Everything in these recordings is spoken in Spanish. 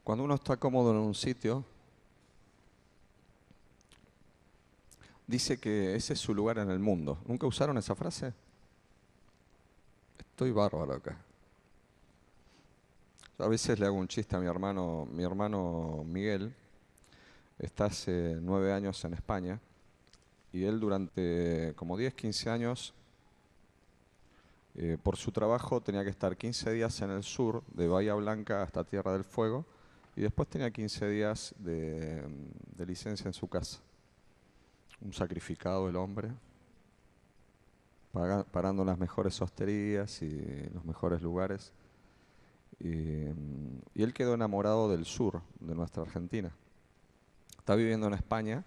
Cuando uno está cómodo en un sitio, dice que ese es su lugar en el mundo. ¿Nunca usaron esa frase? Estoy bárbaro acá. A veces le hago un chiste a mi hermano Miguel está hace 9 años en España y él durante como 10, 15 años, por su trabajo tenía que estar 15 días en el sur, de Bahía Blanca hasta Tierra del Fuego, y después tenía 15 días de licencia en su casa. Un sacrificado el hombre, parando en las mejores hosterías y los mejores lugares. Y él quedó enamorado del sur, de nuestra Argentina. Está viviendo en España,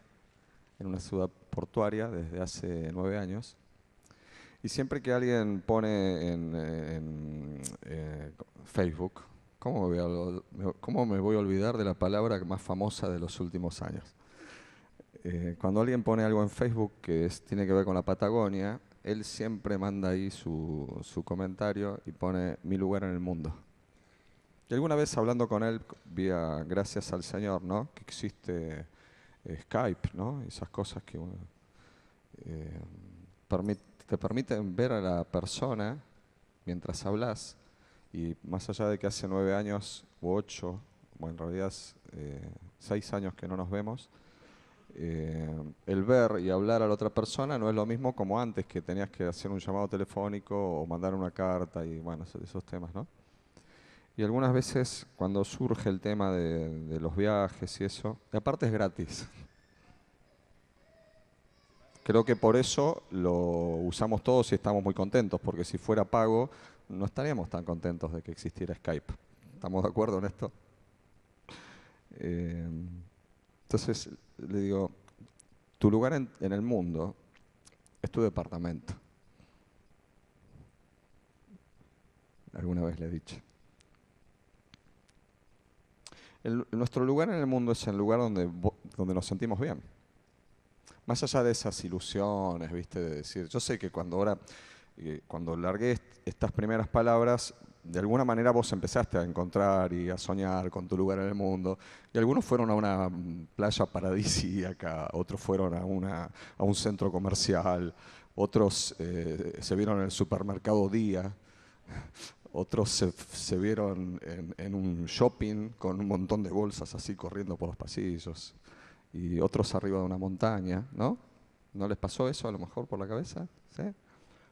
en una ciudad portuaria, desde hace 9 años. Y siempre que alguien pone en Facebook, ¿cómo me voy a olvidar de la palabra más famosa de los últimos años? Cuando alguien pone algo en Facebook que tiene que ver con la Patagonia, él siempre manda ahí su comentario y pone mi lugar en el mundo. Y alguna vez hablando con él, gracias al Señor, ¿no? Que existe Skype, ¿no? Esas cosas que eh, te permiten ver a la persona mientras hablas. Y más allá de que hace 9 años u 8, bueno, en realidad 6 años que no nos vemos, el ver y hablar a la otra persona no es lo mismo como antes, que tenías que hacer un llamado telefónico o mandar una carta y bueno, esos temas, ¿no? Y algunas veces cuando surge el tema de los viajes y eso, y aparte es gratis. Creo que por eso lo usamos todos y estamos muy contentos, porque si fuera pago no estaríamos tan contentos de que existiera Skype. ¿Estamos de acuerdo en esto? Eh, entonces le digo, tu lugar en el mundo es tu departamento. Alguna vez le he dicho. Nuestro lugar en el mundo es el lugar donde nos sentimos bien. Más allá de esas ilusiones, ¿viste? De decir, yo sé que cuando largué estas primeras palabras, de alguna manera vos empezaste a encontrar y a soñar con tu lugar en el mundo. Y algunos fueron a una playa paradisíaca, otros fueron a un centro comercial, otros se vieron en el supermercado Día, otros se vieron en un shopping con un montón de bolsas así corriendo por los pasillos y otros arriba de una montaña, ¿no? ¿No les pasó eso a lo mejor por la cabeza? ¿Sí?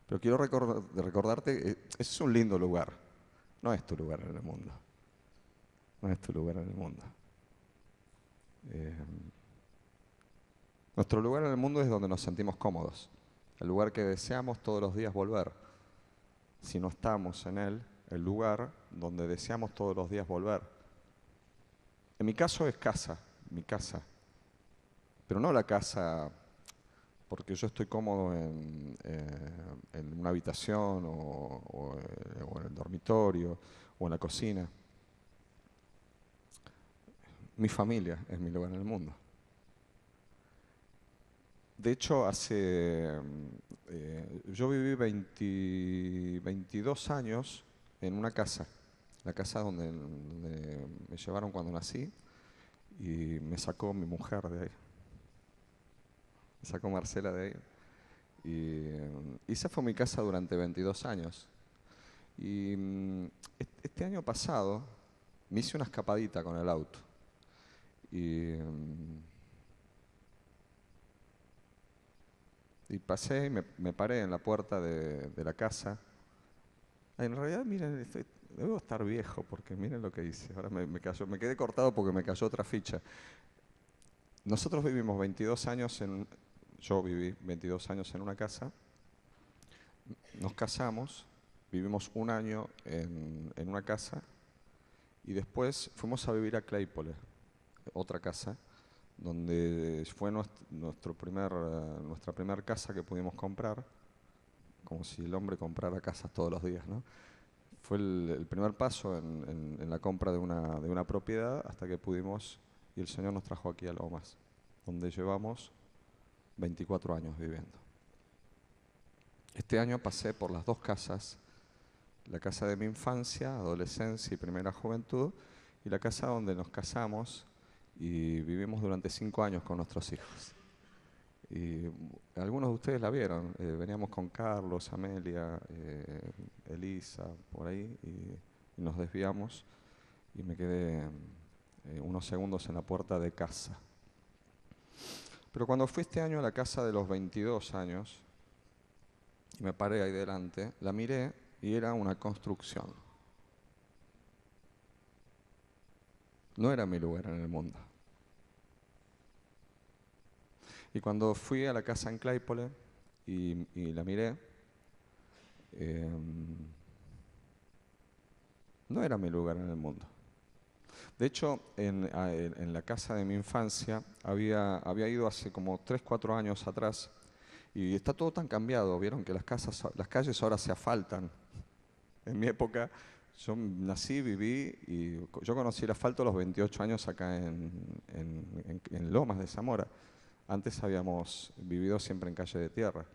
Pero quiero recordarte, ese es un lindo lugar, no es tu lugar en el mundo, no es tu lugar en el mundo. Eh, Nuestro lugar en el mundo es donde nos sentimos cómodos, el lugar que deseamos todos los días volver. Si no estamos en él, el lugar donde deseamos todos los días volver. En mi caso es casa, mi casa. Pero no la casa porque yo estoy cómodo en una habitación o en el dormitorio o en la cocina. Mi familia es mi lugar en el mundo. De hecho, yo viví 22 años en una casa, la casa donde me llevaron cuando nací y me sacó mi mujer de ahí. Me sacó Marcela de ahí. Y esa fue mi casa durante 22 años. Y este año pasado me hice una escapadita con el auto. Y pasé y me paré en la puerta de la casa. Ay, en realidad, miren, debo estar viejo porque miren lo que hice. Ahora me quedé cortado porque me cayó otra ficha. Nosotros vivimos 22 años yo viví 22 años en una casa, nos casamos, vivimos un año en una casa y después fuimos a vivir a Claypole, otra casa, donde fue nuestra primera casa que pudimos comprar, como si el hombre comprara casas todos los días, ¿no? Fue el primer paso en la compra de una propiedad hasta que pudimos, y el Señor nos trajo aquí a Lomas, donde llevamos 24 años viviendo. Este año pasé por las dos casas, la casa de mi infancia, adolescencia y primera juventud, y la casa donde nos casamos y vivimos durante 5 años con nuestros hijos. Y algunos de ustedes la vieron, veníamos con Carlos, Amelia, Elisa, por ahí, y nos desviamos y me quedé unos segundos en la puerta de casa. Pero cuando fui este año a la casa de los 22 años, y me paré ahí delante, la miré y era una construcción. No era mi lugar en el mundo. Y cuando fui a la casa en Claypole y la miré, no era mi lugar en el mundo. De hecho, en la casa de mi infancia había ido hace como 3, 4 años atrás y está todo tan cambiado. Vieron que las calles ahora se asfaltan. En mi época, yo nací, viví y yo conocí el asfalto a los 28 años acá en Lomas de Zamora. Antes habíamos vivido siempre en calle de tierra.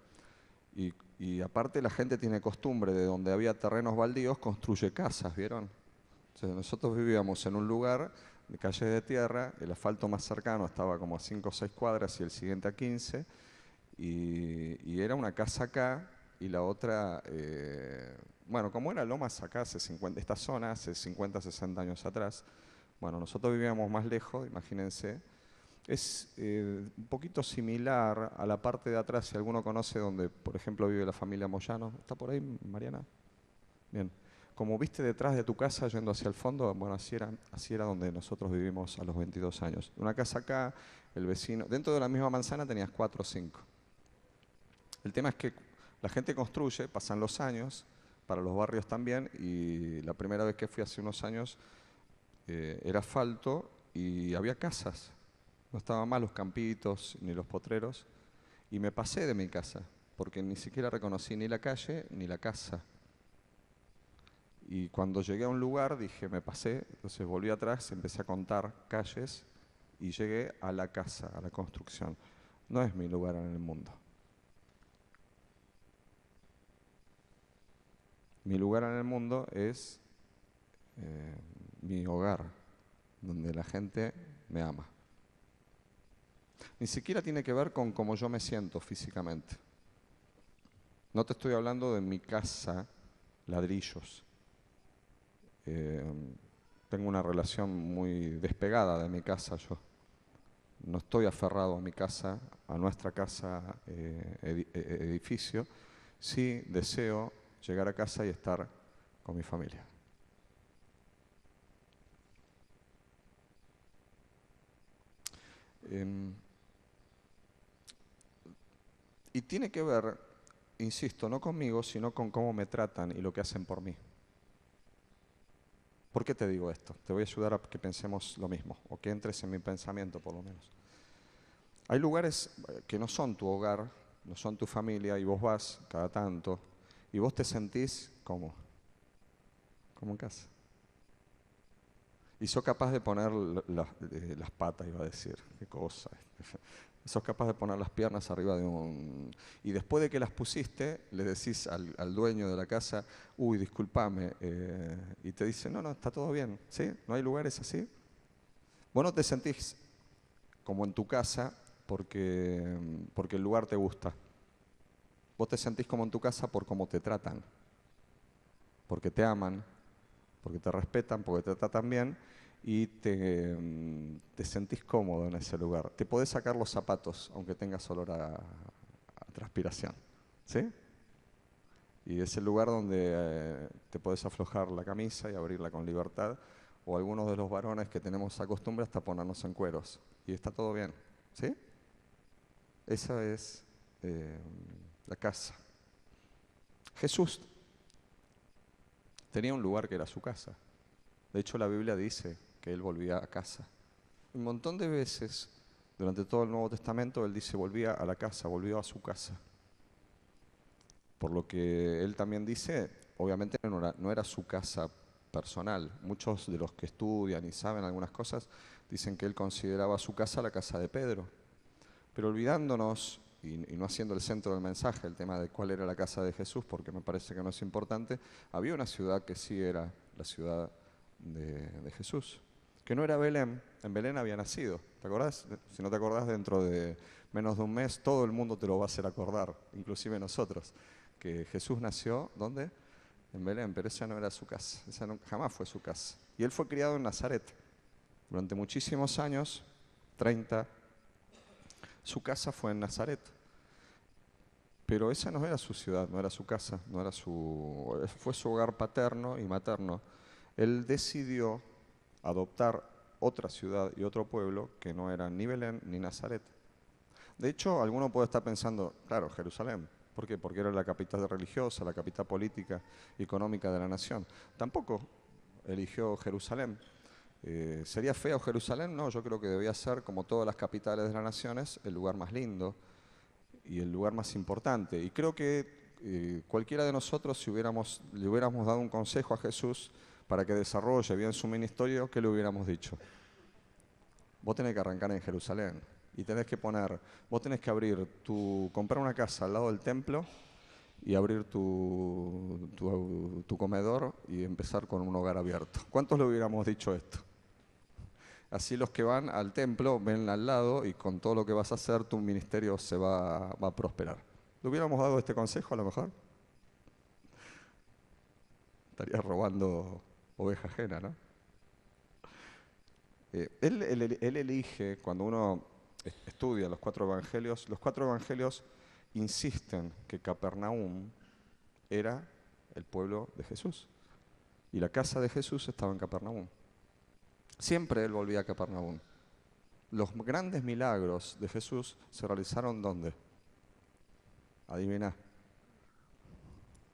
Y aparte la gente tiene costumbre de donde había terrenos baldíos, construye casas, ¿vieron? Entonces, nosotros vivíamos en un lugar de calle de tierra, el asfalto más cercano estaba como a 5 o 6 cuadras y el siguiente a 15, y era una casa acá y la otra, bueno, como era Lomas acá, esta zona hace 50, 60 años atrás, bueno, nosotros vivíamos más lejos, imagínense. Es un poquito similar a la parte de atrás, si alguno conoce donde, por ejemplo, vive la familia Moyano. ¿Está por ahí, Mariana? Bien. Como viste detrás de tu casa yendo hacia el fondo, bueno, así era donde nosotros vivimos a los 22 años. Una casa acá, el vecino, dentro de la misma manzana tenías 4 o 5. El tema es que la gente construye, pasan los años, para los barrios también, y la primera vez que fui hace unos años era asfalto y había casas. No estaban más los campitos ni los potreros, y me pasé de mi casa, porque ni siquiera reconocí ni la calle ni la casa. Y cuando llegué a un lugar dije, me pasé, entonces volví atrás, empecé a contar calles y llegué a la casa, a la construcción. No es mi lugar en el mundo. Mi lugar en el mundo es mi hogar, donde la gente me ama. Ni siquiera tiene que ver con cómo yo me siento físicamente. No te estoy hablando de mi casa, ladrillos. Tengo una relación muy despegada de mi casa yo. No estoy aferrado a mi casa, a nuestra casa, edificio. Sí deseo llegar a casa y estar con mi familia. Y tiene que ver, insisto, no conmigo, sino con cómo me tratan y lo que hacen por mí. ¿Por qué te digo esto? Te voy a ayudar a que pensemos lo mismo, o que entres en mi pensamiento por lo menos. Hay lugares que no son tu hogar, no son tu familia, y vos vas cada tanto, y vos te sentís como en casa. Y sos capaz de poner las patas, iba a decir, qué cosa. Sos capaz de poner las piernas arriba de un... Y después de que las pusiste, le decís al dueño de la casa, uy, discúlpame, y te dice, no, está todo bien, ¿sí? ¿No hay lugares así? Vos no te sentís como en tu casa porque el lugar te gusta. Vos te sentís como en tu casa por cómo te tratan, porque te aman, porque te respetan, porque te tratan bien y te sentís cómodo en ese lugar. Te podés sacar los zapatos, aunque tengas olor a transpiración, ¿sí? Y es el lugar donde te podés aflojar la camisa y abrirla con libertad, o algunos de los varones que tenemos esa costumbre hasta ponernos en cueros. Y está todo bien, ¿sí? Esa es la casa. Jesús tenía un lugar que era su casa. De hecho, la Biblia dice que él volvía a casa. Un montón de veces, durante todo el Nuevo Testamento, él dice volvía a la casa, volvió a su casa. Por lo que él también dice, obviamente no era su casa personal. Muchos de los que estudian y saben algunas cosas dicen que él consideraba su casa la casa de Pedro. Pero olvidándonos y no haciendo el centro del mensaje el tema de cuál era la casa de Jesús, porque me parece que no es importante, había una ciudad que sí era la ciudad de Jesús. que no era Belén, en Belén había nacido. ¿Te acordás? Si no te acordás, dentro de menos de un mes todo el mundo te lo va a hacer acordar, inclusive nosotros, que Jesús nació, ¿dónde? En Belén, pero esa no era su casa, jamás fue su casa. Y él fue criado en Nazaret. Durante muchísimos años, 30, su casa fue en Nazaret. Pero esa no era su ciudad, no era su casa, fue su hogar paterno y materno. Él decidió adoptar otra ciudad y otro pueblo que no eran ni Belén ni Nazaret. De hecho, alguno puede estar pensando, claro, Jerusalén. ¿Por qué? Porque era la capital religiosa, la capital política, económica de la nación. Tampoco eligió Jerusalén. ¿Sería feo Jerusalén? No, yo creo que debía ser, como todas las capitales de las naciones, el lugar más lindo y el lugar más importante. Y creo que cualquiera de nosotros, si le hubiéramos dado un consejo a Jesús para que desarrolle bien su ministerio, ¿qué le hubiéramos dicho? Vos tenés que arrancar en Jerusalén y vos tenés que comprar una casa al lado del templo y abrir tu comedor y empezar con un hogar abierto. ¿Cuántos le hubiéramos dicho esto? Así los que van al templo ven al lado y con todo lo que vas a hacer tu ministerio va a prosperar. ¿Le hubiéramos dado este consejo a lo mejor? Estaría robando oveja ajena, ¿no? Él elige, cuando uno estudia los cuatro evangelios insisten que Capernaum era el pueblo de Jesús. Y la casa de Jesús estaba en Capernaum. Siempre él volvía a Capernaum. Los grandes milagros de Jesús se realizaron ¿dónde? Adivina.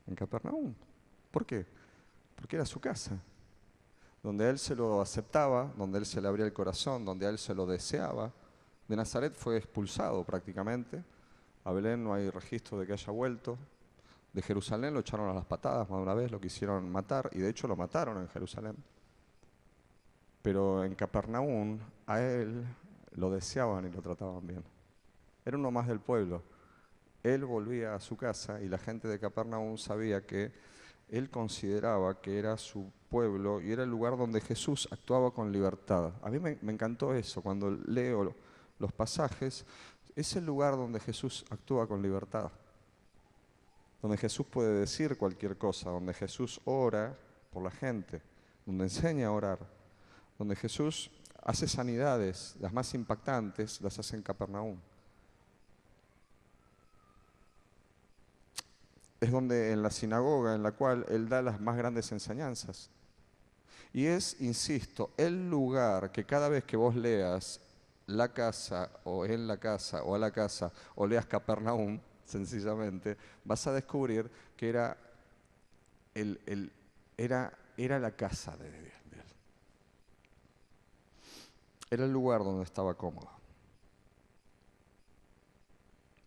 En Capernaum. ¿Por qué? Porque era su casa. Donde él se lo aceptaba, donde él se le abría el corazón, donde él se lo deseaba. De Nazaret fue expulsado prácticamente. A Belén no hay registro de que haya vuelto. De Jerusalén lo echaron a las patadas más de una vez, lo quisieron matar, y de hecho lo mataron en Jerusalén. Pero en Capernaum a él lo deseaban y lo trataban bien. Era uno más del pueblo. Él volvía a su casa y la gente de Capernaum sabía que él consideraba que era su pueblo y era el lugar donde Jesús actuaba con libertad. A mí me encantó eso, cuando leo los pasajes, es el lugar donde Jesús actúa con libertad, donde Jesús puede decir cualquier cosa, donde Jesús ora por la gente, donde enseña a orar, donde Jesús hace sanidades, las más impactantes las hace en Capernaum. Es donde en la sinagoga en la cual él da las más grandes enseñanzas. Y es, insisto, el lugar que cada vez que vos leas la casa o en la casa o a la casa o leas Capernaum, sencillamente, vas a descubrir que era la casa de él. Era el lugar donde estaba cómodo.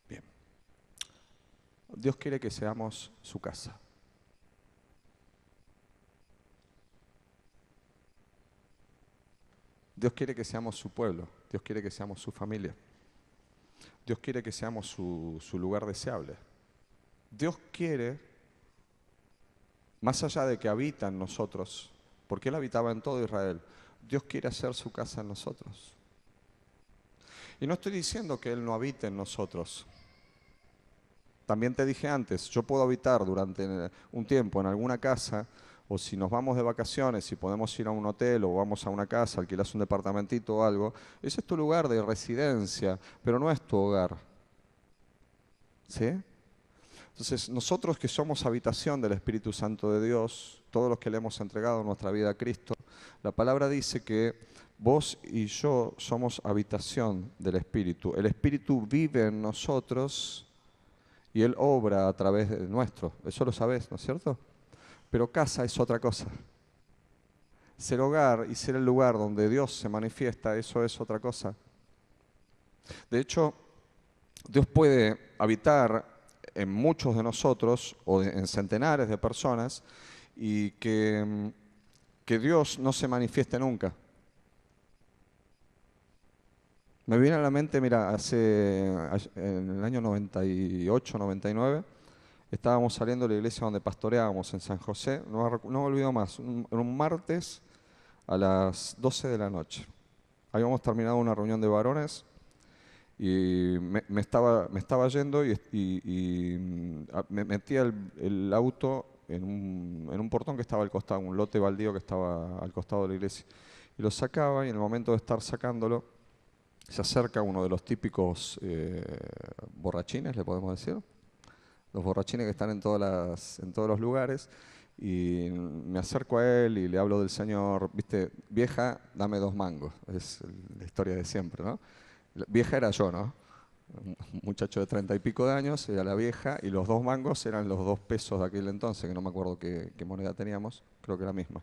Bien. Dios quiere que seamos su casa. Dios quiere que seamos su pueblo. Dios quiere que seamos su familia. Dios quiere que seamos su lugar deseable. Dios quiere, más allá de que habita en nosotros, porque Él habitaba en todo Israel, Dios quiere hacer su casa en nosotros. Y no estoy diciendo que Él no habite en nosotros. También te dije antes, yo puedo habitar durante un tiempo en alguna casa, o si nos vamos de vacaciones, si podemos ir a un hotel o vamos a una casa, alquilas un departamentito o algo, ese es tu lugar de residencia, pero no es tu hogar. ¿Sí? Entonces, nosotros que somos habitación del Espíritu Santo de Dios, todos los que le hemos entregado nuestra vida a Cristo, la palabra dice que vos y yo somos habitación del Espíritu. El Espíritu vive en nosotros y Él obra a través de nuestro. Eso lo sabés, ¿no es cierto? Pero casa es otra cosa. Ser hogar y ser el lugar donde Dios se manifiesta, eso es otra cosa. De hecho, Dios puede habitar en muchos de nosotros o en centenares de personas y que Dios no se manifieste nunca. Me viene a la mente, mira, en el año 98, 99, estábamos saliendo de la iglesia donde pastoreábamos en San José, no me olvido más, en un martes a las 12 de la noche. Habíamos terminado una reunión de varones y me estaba yendo y me metía el auto en un portón que estaba al costado, un lote baldío que estaba al costado de la iglesia. Y lo sacaba y en el momento de estar sacándolo, se acerca uno de los típicos borrachines, le podemos decir. Los borrachines que están en todos los lugares. Y me acerco a él y le hablo del Señor. Viste, vieja, dame 2 mangos. Es la historia de siempre, ¿no? La vieja era yo, ¿no? Un muchacho de 30 y pico de años, era la vieja, y los 2 mangos eran los 2 pesos de aquel entonces, que no me acuerdo qué moneda teníamos, creo que era la misma.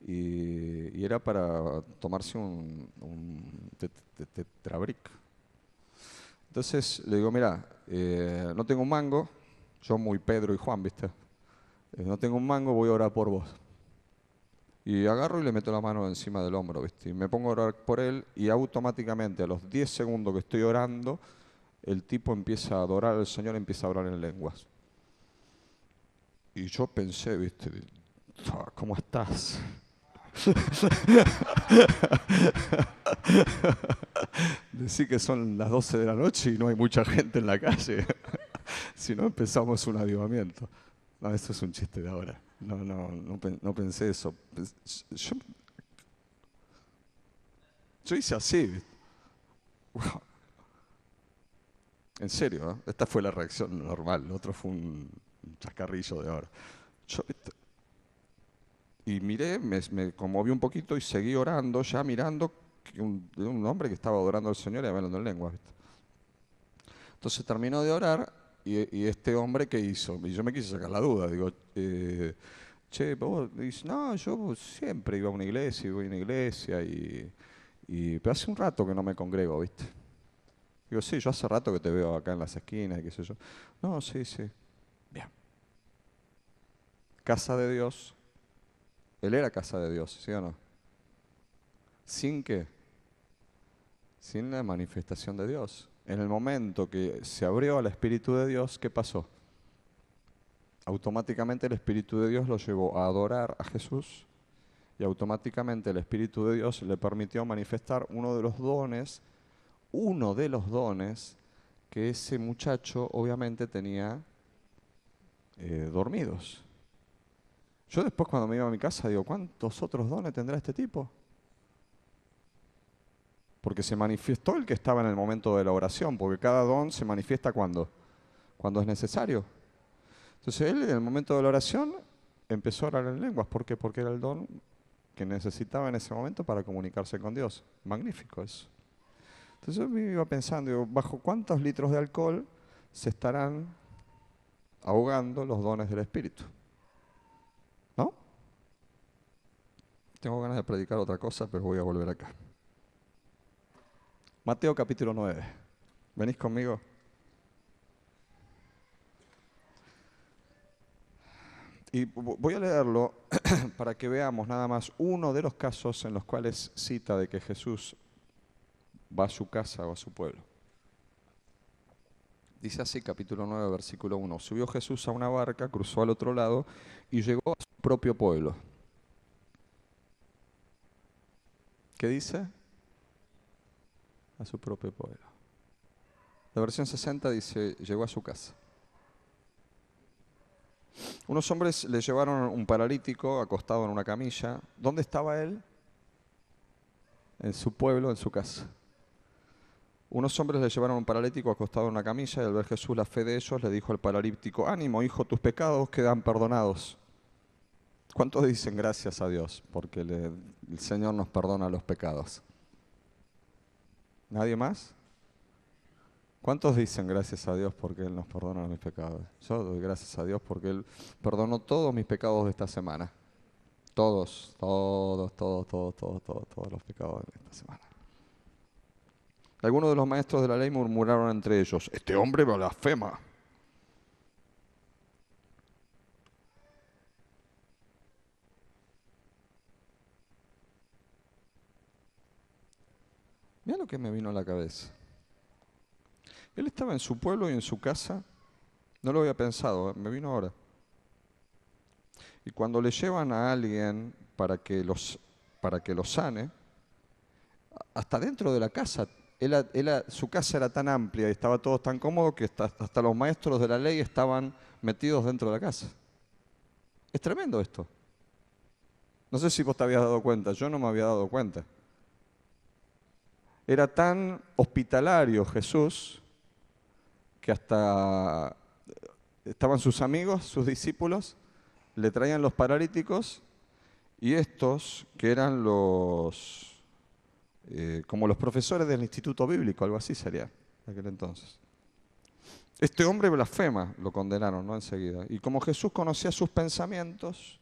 Y era para tomarse un tetrabric. Entonces le digo, mira, no tengo un mango, yo muy Pedro y Juan, ¿viste? No tengo un mango, voy a orar por vos. Y agarro y le meto la mano encima del hombro, ¿viste? Y me pongo a orar por él y automáticamente a los 10 segundos que estoy orando, el tipo empieza a adorar al Señor, empieza a orar en lenguas. Y yo pensé, ¿viste? ¿Cómo estás? Decir que son las 12 de la noche y no hay mucha gente en la calle. Si no, empezamos un avivamiento. No, eso es un chiste de ahora. No pensé eso. Yo hice así, ¿viste? Wow. En serio, ¿eh? Esta fue la reacción normal. Lo otro fue un chascarrillo de ahora. Yo, y miré, me conmoví un poquito y seguí orando, ya mirando que un hombre que estaba adorando al Señor y hablando en lenguas, ¿viste? Entonces terminó de orar y este hombre, ¿qué hizo? Y yo me quise sacar la duda, digo, che, vos, dice, no, yo siempre iba a una iglesia, y voy a una iglesia, pero hace un rato que no me congrego, ¿viste? Digo, sí, yo hace rato que te veo acá en las esquinas y qué sé yo. No, sí, sí. Bien. Casa de Dios. Él era casa de Dios, ¿sí o no? ¿Sin qué? Sin la manifestación de Dios. En el momento que se abrió al Espíritu de Dios, ¿qué pasó? Automáticamente el Espíritu de Dios lo llevó a adorar a Jesús y automáticamente el Espíritu de Dios le permitió manifestar uno de los dones que ese muchacho obviamente tenía dormidos. Yo después cuando me iba a mi casa digo, ¿cuántos otros dones tendrá este tipo? Porque se manifestó el que estaba en el momento de la oración, porque cada don se manifiesta cuando es necesario. Entonces él en el momento de la oración empezó a orar en lenguas. ¿Por qué? Porque era el don que necesitaba en ese momento para comunicarse con Dios. Magnífico eso. Entonces yo me iba pensando, digo, ¿bajo cuántos litros de alcohol se estarán ahogando los dones del Espíritu? ¿No? Tengo ganas de predicar otra cosa, pero voy a volver acá. Mateo capítulo 9. ¿Venís conmigo? Y voy a leerlo para que veamos nada más uno de los casos en los cuales cita de que Jesús va a su casa o a su pueblo. Dice así, capítulo 9, versículo 1. Subió Jesús a una barca, cruzó al otro lado y llegó a su propio pueblo. ¿Qué dice? A su propio pueblo. La versión 60 dice, llegó a su casa. Unos hombres le llevaron un paralítico acostado en una camilla. ¿Dónde estaba él? En su pueblo, en su casa. Unos hombres le llevaron un paralítico acostado en una camilla y al ver Jesús la fe de ellos le dijo al paralítico, ánimo hijo, tus pecados quedan perdonados. ¿Cuántos dicen gracias a Dios? Porque el Señor nos perdona los pecados. ¿Nadie más? ¿Cuántos dicen gracias a Dios porque Él nos perdona mis pecados? Yo doy gracias a Dios porque Él perdonó todos mis pecados de esta semana. Todos los pecados de esta semana. Algunos de los maestros de la ley murmuraron entre ellos, este hombre blasfema. Mira lo que me vino a la cabeza. Él estaba en su pueblo y en su casa, no lo había pensado, me vino ahora. Y cuando le llevan a alguien para que los para que lo sane, hasta dentro de la casa. Su casa era tan amplia y estaba todo tan cómodo que hasta los maestros de la ley estaban metidos dentro de la casa. Es tremendo esto. No sé si vos te habías dado cuenta, yo no me había dado cuenta. Era tan hospitalario Jesús que hasta estaban sus amigos, sus discípulos, le traían los paralíticos y estos, que eran como los profesores del instituto bíblico, algo así sería en aquel entonces. Este hombre blasfema, lo condenaron, ¿no? Enseguida. Y como Jesús conocía sus pensamientos,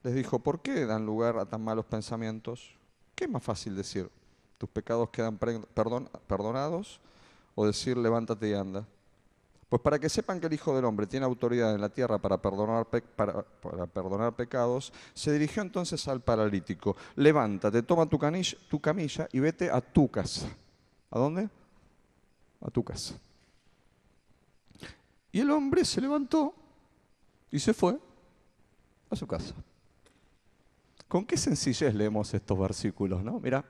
les dijo, ¿por qué dan lugar a tan malos pensamientos? ¿Qué es más fácil decir? ¿Tus pecados quedan perdonados? ¿O decir, levántate y anda? Pues para que sepan que el Hijo del Hombre tiene autoridad en la tierra para perdonar pecados, se dirigió entonces al paralítico. Levántate, toma tu camilla y vete a tu casa. ¿A dónde? A tu casa. Y el hombre se levantó y se fue a su casa. Con qué sencillez leemos estos versículos, ¿no? Mira,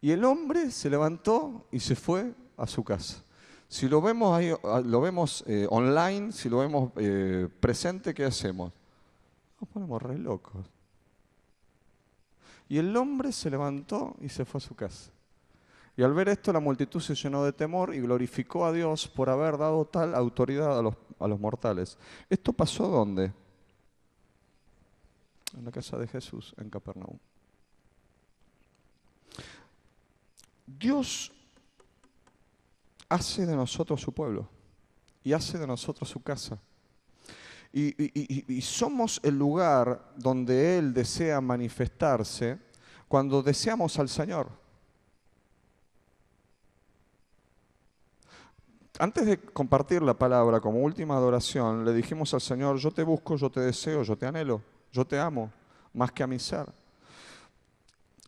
y el hombre se levantó y se fue a su casa. Si lo vemos ahí, lo vemos online, si lo vemos presente, ¿qué hacemos? Nos ponemos re locos. Y el hombre se levantó y se fue a su casa. Y al ver esto, la multitud se llenó de temor y glorificó a Dios por haber dado tal autoridad a los mortales. ¿Esto pasó dónde? En la casa de Jesús, en Capernaum. Dios hace de nosotros su pueblo y hace de nosotros su casa. Y somos el lugar donde Él desea manifestarse cuando deseamos al Señor. Antes de compartir la palabra como última adoración, le dijimos al Señor, yo te busco, yo te deseo, yo te anhelo, yo te amo, más que a mi ser.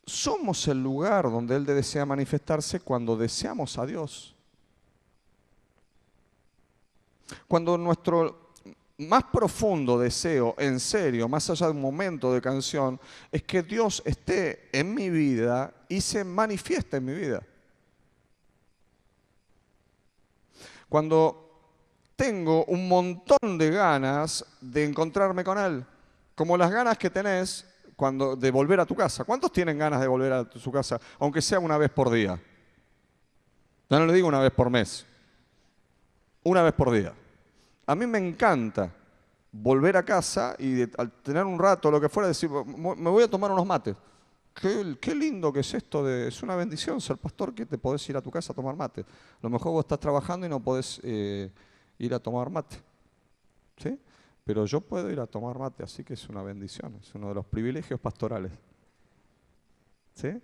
Somos el lugar donde Él desea manifestarse cuando deseamos a Dios. Cuando nuestro más profundo deseo, en serio, más allá de un momento de canción, es que Dios esté en mi vida y se manifieste en mi vida. Cuando tengo un montón de ganas de encontrarme con Él, como las ganas que tenés de volver a tu casa. ¿Cuántos tienen ganas de volver a su casa, aunque sea una vez por día? Ya no le digo una vez por mes, una vez por día. A mí me encanta volver a casa y al tener un rato, lo que fuera, decir, me voy a tomar unos mates. Qué lindo que es esto, es una bendición ser pastor, que te podés ir a tu casa a tomar mate. A lo mejor vos estás trabajando y no podés ir a tomar mate, ¿sí? Pero yo puedo ir a tomar mate, así que es una bendición, es uno de los privilegios pastorales, ¿sí?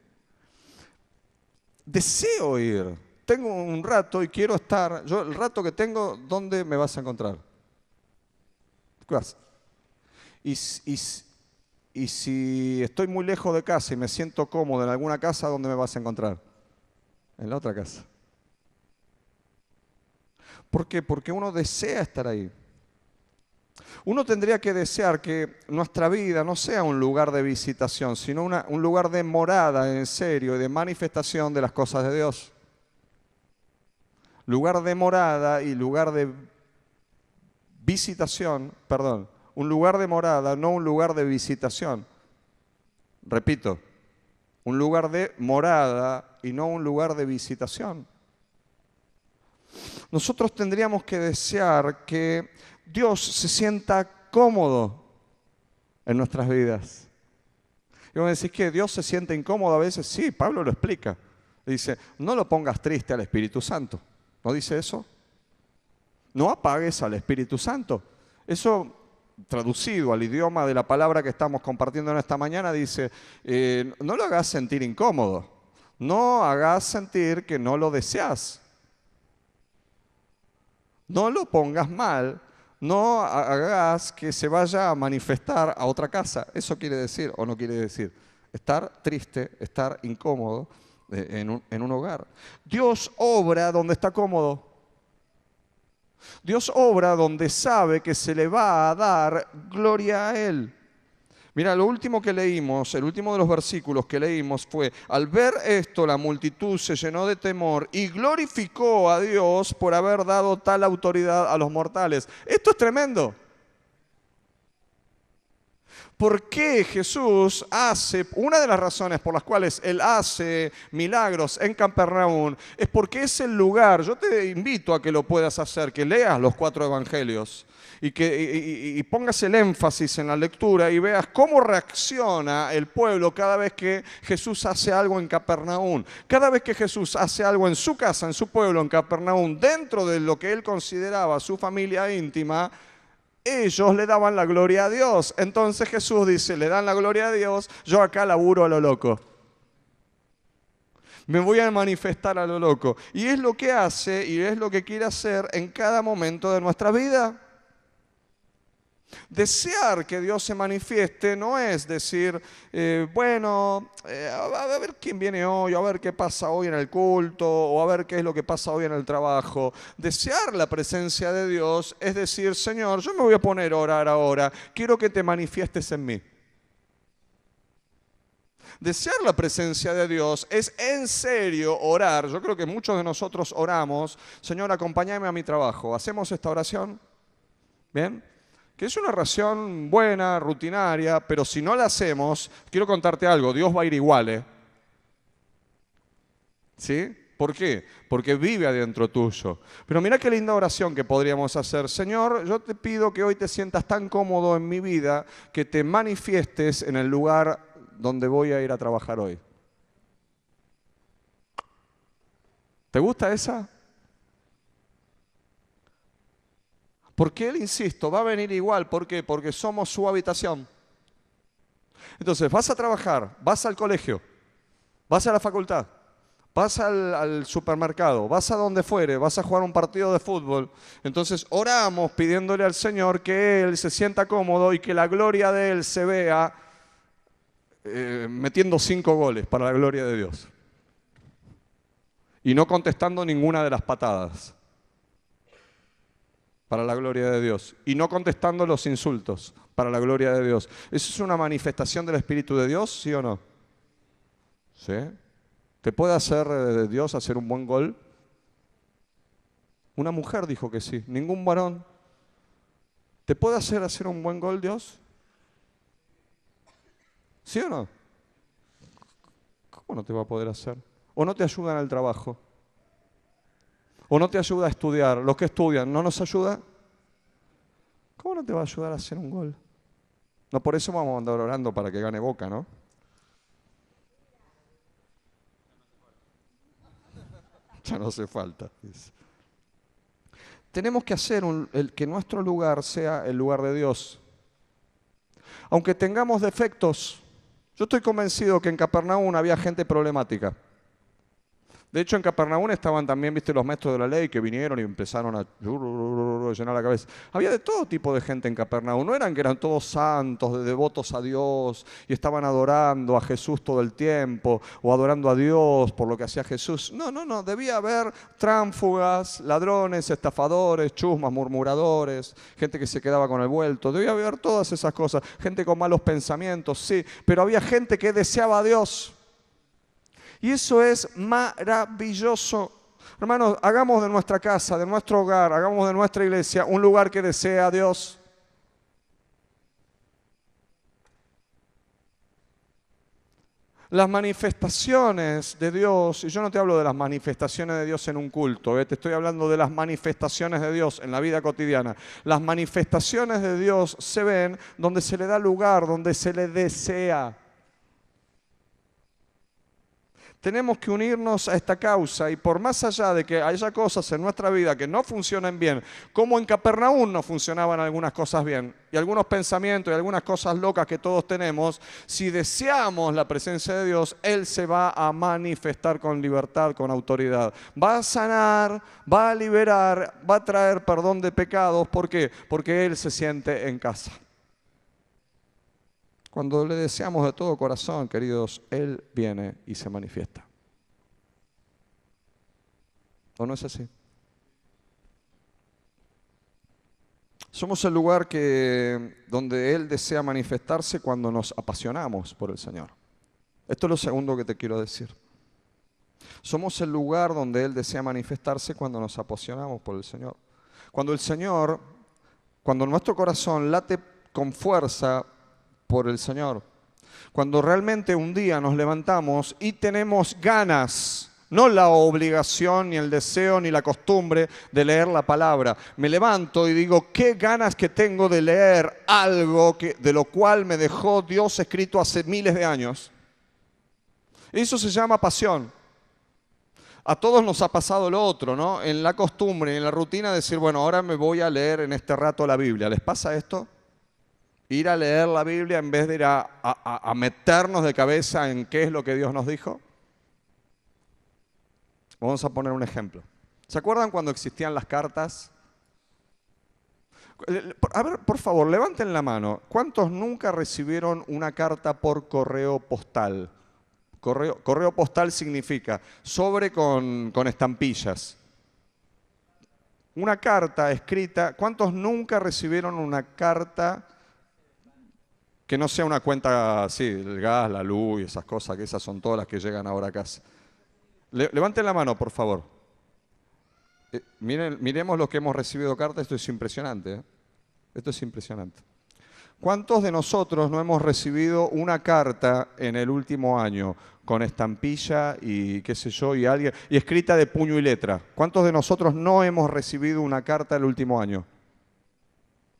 Deseo ir, tengo un rato y quiero estar, yo el rato que tengo, ¿dónde me vas a encontrar? ¿Qué vas? Y si estoy muy lejos de casa y me siento cómodo en alguna casa, ¿dónde me vas a encontrar? En la otra casa. ¿Por qué? Porque uno desea estar ahí. Uno tendría que desear que nuestra vida no sea un lugar de visitación, sino un lugar de morada en serio y de manifestación de las cosas de Dios. Lugar de morada y lugar de visitación, perdón. Un lugar de morada, no un lugar de visitación. Repito, un lugar de morada y no un lugar de visitación. Nosotros tendríamos que desear que Dios se sienta cómodo en nuestras vidas. Y vos decís que Dios se siente incómodo a veces. Sí, Pablo lo explica. Dice, no lo pongas triste al Espíritu Santo. ¿No dice eso? No apagues al Espíritu Santo. Eso, traducido al idioma de la palabra que estamos compartiendo en esta mañana, dice, no lo hagas sentir incómodo. No hagas sentir que no lo deseas. No lo pongas mal. No hagas que se vaya a manifestar a otra casa. Eso quiere decir o no quiere decir. Estar triste, estar incómodo en un hogar. Dios obra donde está cómodo. Dios obra donde sabe que se le va a dar gloria a Él. Mira, lo último que leímos, el último de los versículos que leímos fue: al ver esto, la multitud se llenó de temor y glorificó a Dios por haber dado tal autoridad a los mortales. Esto es tremendo. ¿Por qué Jesús hace, una de las razones por las cuales Él hace milagros en Capernaum, es porque es el lugar? Yo te invito a que lo puedas hacer, que leas los 4 evangelios y pongas el énfasis en la lectura y veas cómo reacciona el pueblo cada vez que Jesús hace algo en Capernaum. Cada vez que Jesús hace algo en su casa, en su pueblo, en Capernaum, dentro de lo que Él consideraba su familia íntima, ellos le daban la gloria a Dios. Entonces Jesús dice: le dan la gloria a Dios, yo acá laburo a lo loco. Me voy a manifestar a lo loco. Y es lo que hace y es lo que quiere hacer en cada momento de nuestra vida. Desear que Dios se manifieste no es decir, a ver quién viene hoy, a ver qué pasa hoy en el culto, o a ver qué es lo que pasa hoy en el trabajo. Desear la presencia de Dios es decir: Señor, yo me voy a poner a orar ahora, quiero que te manifiestes en mí. Desear la presencia de Dios es en serio orar. Yo creo que muchos de nosotros oramos: Señor, acompáñame a mi trabajo. ¿Hacemos esta oración? ¿Bien? Que es una oración buena, rutinaria, pero si no la hacemos, quiero contarte algo: Dios va a ir igual, ¿sí? ¿Por qué? Porque vive adentro tuyo. Pero mira qué linda oración que podríamos hacer. Señor, yo te pido que hoy te sientas tan cómodo en mi vida que te manifiestes en el lugar donde voy a ir a trabajar hoy. ¿Te gusta esa? Porque Él, insisto, va a venir igual. ¿Por qué? Porque somos su habitación. Entonces, vas a trabajar, vas al colegio, vas a la facultad, vas al supermercado, vas a donde fuere, vas a jugar un partido de fútbol. Entonces, oramos pidiéndole al Señor que Él se sienta cómodo y que la gloria de Él se vea metiendo 5 goles para la gloria de Dios. Y no contestando ninguna de las patadas, para la gloria de Dios. Y no contestando los insultos, para la gloria de Dios. ¿Eso es una manifestación del Espíritu de Dios, sí o no? ¿Sí? ¿Te puede hacer Dios hacer un buen gol? Una mujer dijo que sí, ningún varón. ¿Te puede hacer un buen gol Dios? ¿Sí o no? ¿Cómo no te va a poder hacer? ¿O no te ayuda en el trabajo? ¿O no te ayuda a estudiar? Los que estudian, ¿no nos ayuda? ¿Cómo no te va a ayudar a hacer un gol? No, por eso vamos a andar orando para que gane Boca, ¿no? Ya no hace falta. Tenemos que hacer que nuestro lugar sea el lugar de Dios. Aunque tengamos defectos, yo estoy convencido que en Capernaum había gente problemática. De hecho, en Capernaum estaban también, viste, los maestros de la ley que vinieron y empezaron a llenar la cabeza. Había de todo tipo de gente en Capernaum. No eran que eran todos santos, devotos a Dios y estaban adorando a Jesús todo el tiempo o adorando a Dios por lo que hacía Jesús. No. Debía haber tránsfugas, ladrones, estafadores, chusmas, murmuradores, gente que se quedaba con el vuelto. Debía haber todas esas cosas. Gente con malos pensamientos, sí. Pero había gente que deseaba a Dios. Y eso es maravilloso. Hermanos, hagamos de nuestra casa, de nuestro hogar, hagamos de nuestra iglesia un lugar que desea a Dios. Las manifestaciones de Dios, y yo no te hablo de las manifestaciones de Dios en un culto, te estoy hablando de las manifestaciones de Dios en la vida cotidiana. Las manifestaciones de Dios se ven donde se le da lugar, donde se le desea. Tenemos que unirnos a esta causa y por más allá de que haya cosas en nuestra vida que no funcionen bien, como en Capernaum no funcionaban algunas cosas bien y algunos pensamientos y algunas cosas locas que todos tenemos, si deseamos la presencia de Dios, Él se va a manifestar con libertad, con autoridad. Va a sanar, va a liberar, va a traer perdón de pecados. ¿Por qué? Porque Él se siente en casa. Cuando le deseamos de todo corazón, queridos, Él viene y se manifiesta. ¿O no es así? Somos el lugar donde Él desea manifestarse cuando nos apasionamos por el Señor. Esto es lo segundo que te quiero decir. Somos el lugar donde Él desea manifestarse cuando nos apasionamos por el Señor. Cuando nuestro corazón late con fuerza por el Señor. Cuando realmente un día nos levantamos y tenemos ganas, no la obligación, ni el deseo, ni la costumbre de leer la palabra. Me levanto y digo, qué ganas que tengo de leer algo de lo cual me dejó Dios escrito hace miles de años. Eso se llama pasión. A todos nos ha pasado lo otro, ¿no? En la costumbre, en la rutina, decir, bueno, ahora me voy a leer en este rato la Biblia. ¿Les pasa esto? Ir a leer la Biblia en vez de ir a meternos de cabeza en qué es lo que Dios nos dijo. Vamos a poner un ejemplo. ¿Se acuerdan cuando existían las cartas? A ver, por favor, levanten la mano. ¿Cuántos nunca recibieron una carta por correo postal? Correo postal significa sobre con estampillas. Una carta escrita. ¿Cuántos nunca recibieron una carta que no sea una cuenta así, el gas, la luz y esas cosas, que esas son todas las que llegan ahora a casa? Levanten la mano, por favor. Miremos los que hemos recibido cartas. Esto es impresionante, ¿eh? Esto es impresionante. ¿Cuántos de nosotros no hemos recibido una carta en el último año con estampilla y qué sé yo, y escrita de puño y letra? ¿Cuántos de nosotros no hemos recibido una carta el último año?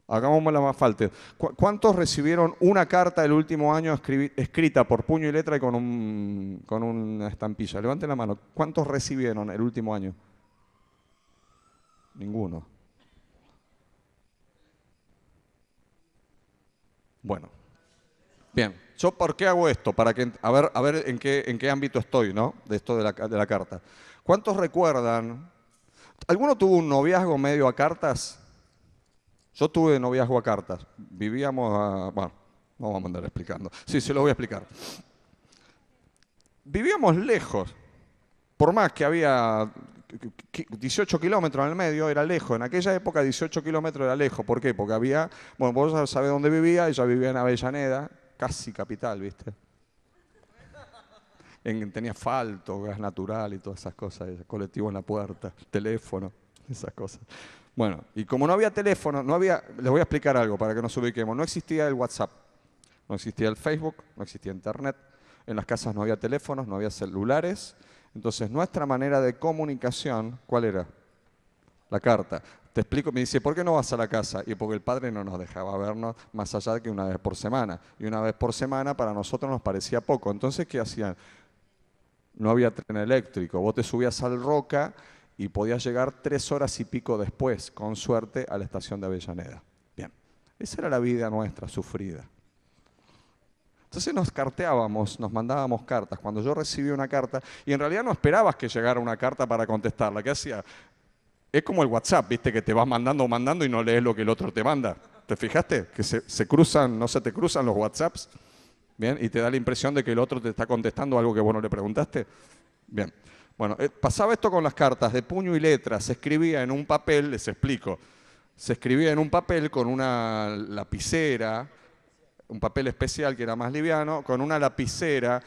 Hagámosla más fácil. ¿Cuántos recibieron una carta el último año escrita por puño y letra y con una estampilla? Levanten la mano. ¿Cuántos recibieron el último año? Ninguno. Bueno. Bien. ¿Yo por qué hago esto? Para que, a ver en qué ámbito estoy, ¿no? De esto de la carta. ¿Cuántos recuerdan? ¿Alguno tuvo un noviazgo medio a cartas? Yo tuve noviazgo a cartas. Vivíamos bueno, no vamos a andar explicando. Sí, se lo voy a explicar. Vivíamos lejos. Por más que había 18 kilómetros en el medio, era lejos. En aquella época 18 kilómetros era lejos. ¿Por qué? Porque había, bueno, vos sabés dónde vivía, ella vivía en Avellaneda, casi capital, ¿viste? Tenía asfalto, gas natural y todas esas cosas, colectivo en la puerta, teléfono, esas cosas. Bueno, y como no había teléfono, les voy a explicar algo para que nos ubiquemos. No existía el WhatsApp, no existía el Facebook, no existía Internet. En las casas no había teléfonos, no había celulares. Entonces, nuestra manera de comunicación, ¿cuál era? La carta. Te explico, me dice, ¿por qué no vas a la casa? Y porque el padre no nos dejaba vernos más allá de que una vez por semana. Y una vez por semana para nosotros nos parecía poco. Entonces, ¿qué hacían? No había tren eléctrico. Vos te subías al Roca y podías llegar 3 horas y pico después, con suerte, a la estación de Avellaneda. Bien, esa era la vida nuestra, sufrida. Entonces nos carteábamos, nos mandábamos cartas. Cuando yo recibí una carta, y en realidad no esperabas que llegara una carta para contestarla. ¿Qué hacía? Es como el WhatsApp, ¿viste? Que te vas mandando y no lees lo que el otro te manda. ¿Te fijaste? Que se cruzan, no se te cruzan los WhatsApps. Bien, y te da la impresión de que el otro te está contestando algo que vos no le preguntaste. Bien. Bueno, pasaba esto con las cartas de puño y letra, se escribía en un papel, les explico, se escribía en un papel con una lapicera, un papel especial que era más liviano, con una lapicera,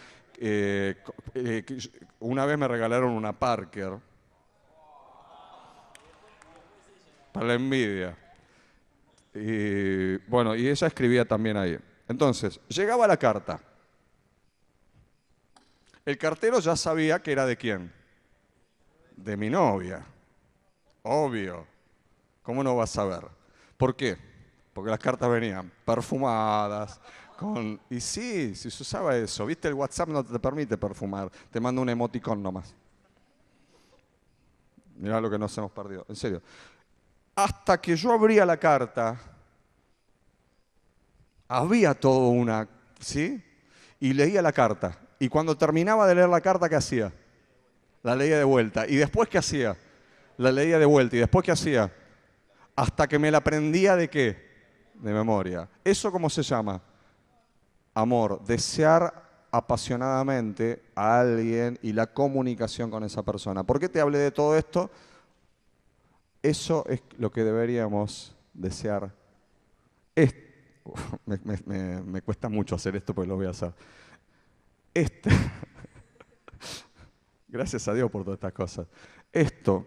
una vez me regalaron una Parker, para la envidia, y bueno, y ella escribía también ahí. Entonces, llegaba la carta, el cartero ya sabía que era de quién. De mi novia. Obvio. ¿Cómo no vas a saber? ¿Por qué? Porque las cartas venían perfumadas. Y sí, se usaba eso. ¿Viste? El WhatsApp no te permite perfumar. Te manda un emoticón nomás. Mirá lo que nos hemos perdido. En serio. Hasta que yo abría la carta, había todo una... ¿Sí? Y leía la carta. Y cuando terminaba de leer la carta, ¿qué hacía? La leía de vuelta. ¿Y después qué hacía? La leía de vuelta. ¿Y después qué hacía? Hasta que me la aprendía ¿de qué? De memoria. ¿Eso cómo se llama? Amor. Desear apasionadamente a alguien y la comunicación con esa persona. ¿Por qué te hablé de todo esto? Eso es lo que deberíamos desear. Me cuesta mucho hacer esto porque lo voy a hacer. Gracias a Dios por todas estas cosas.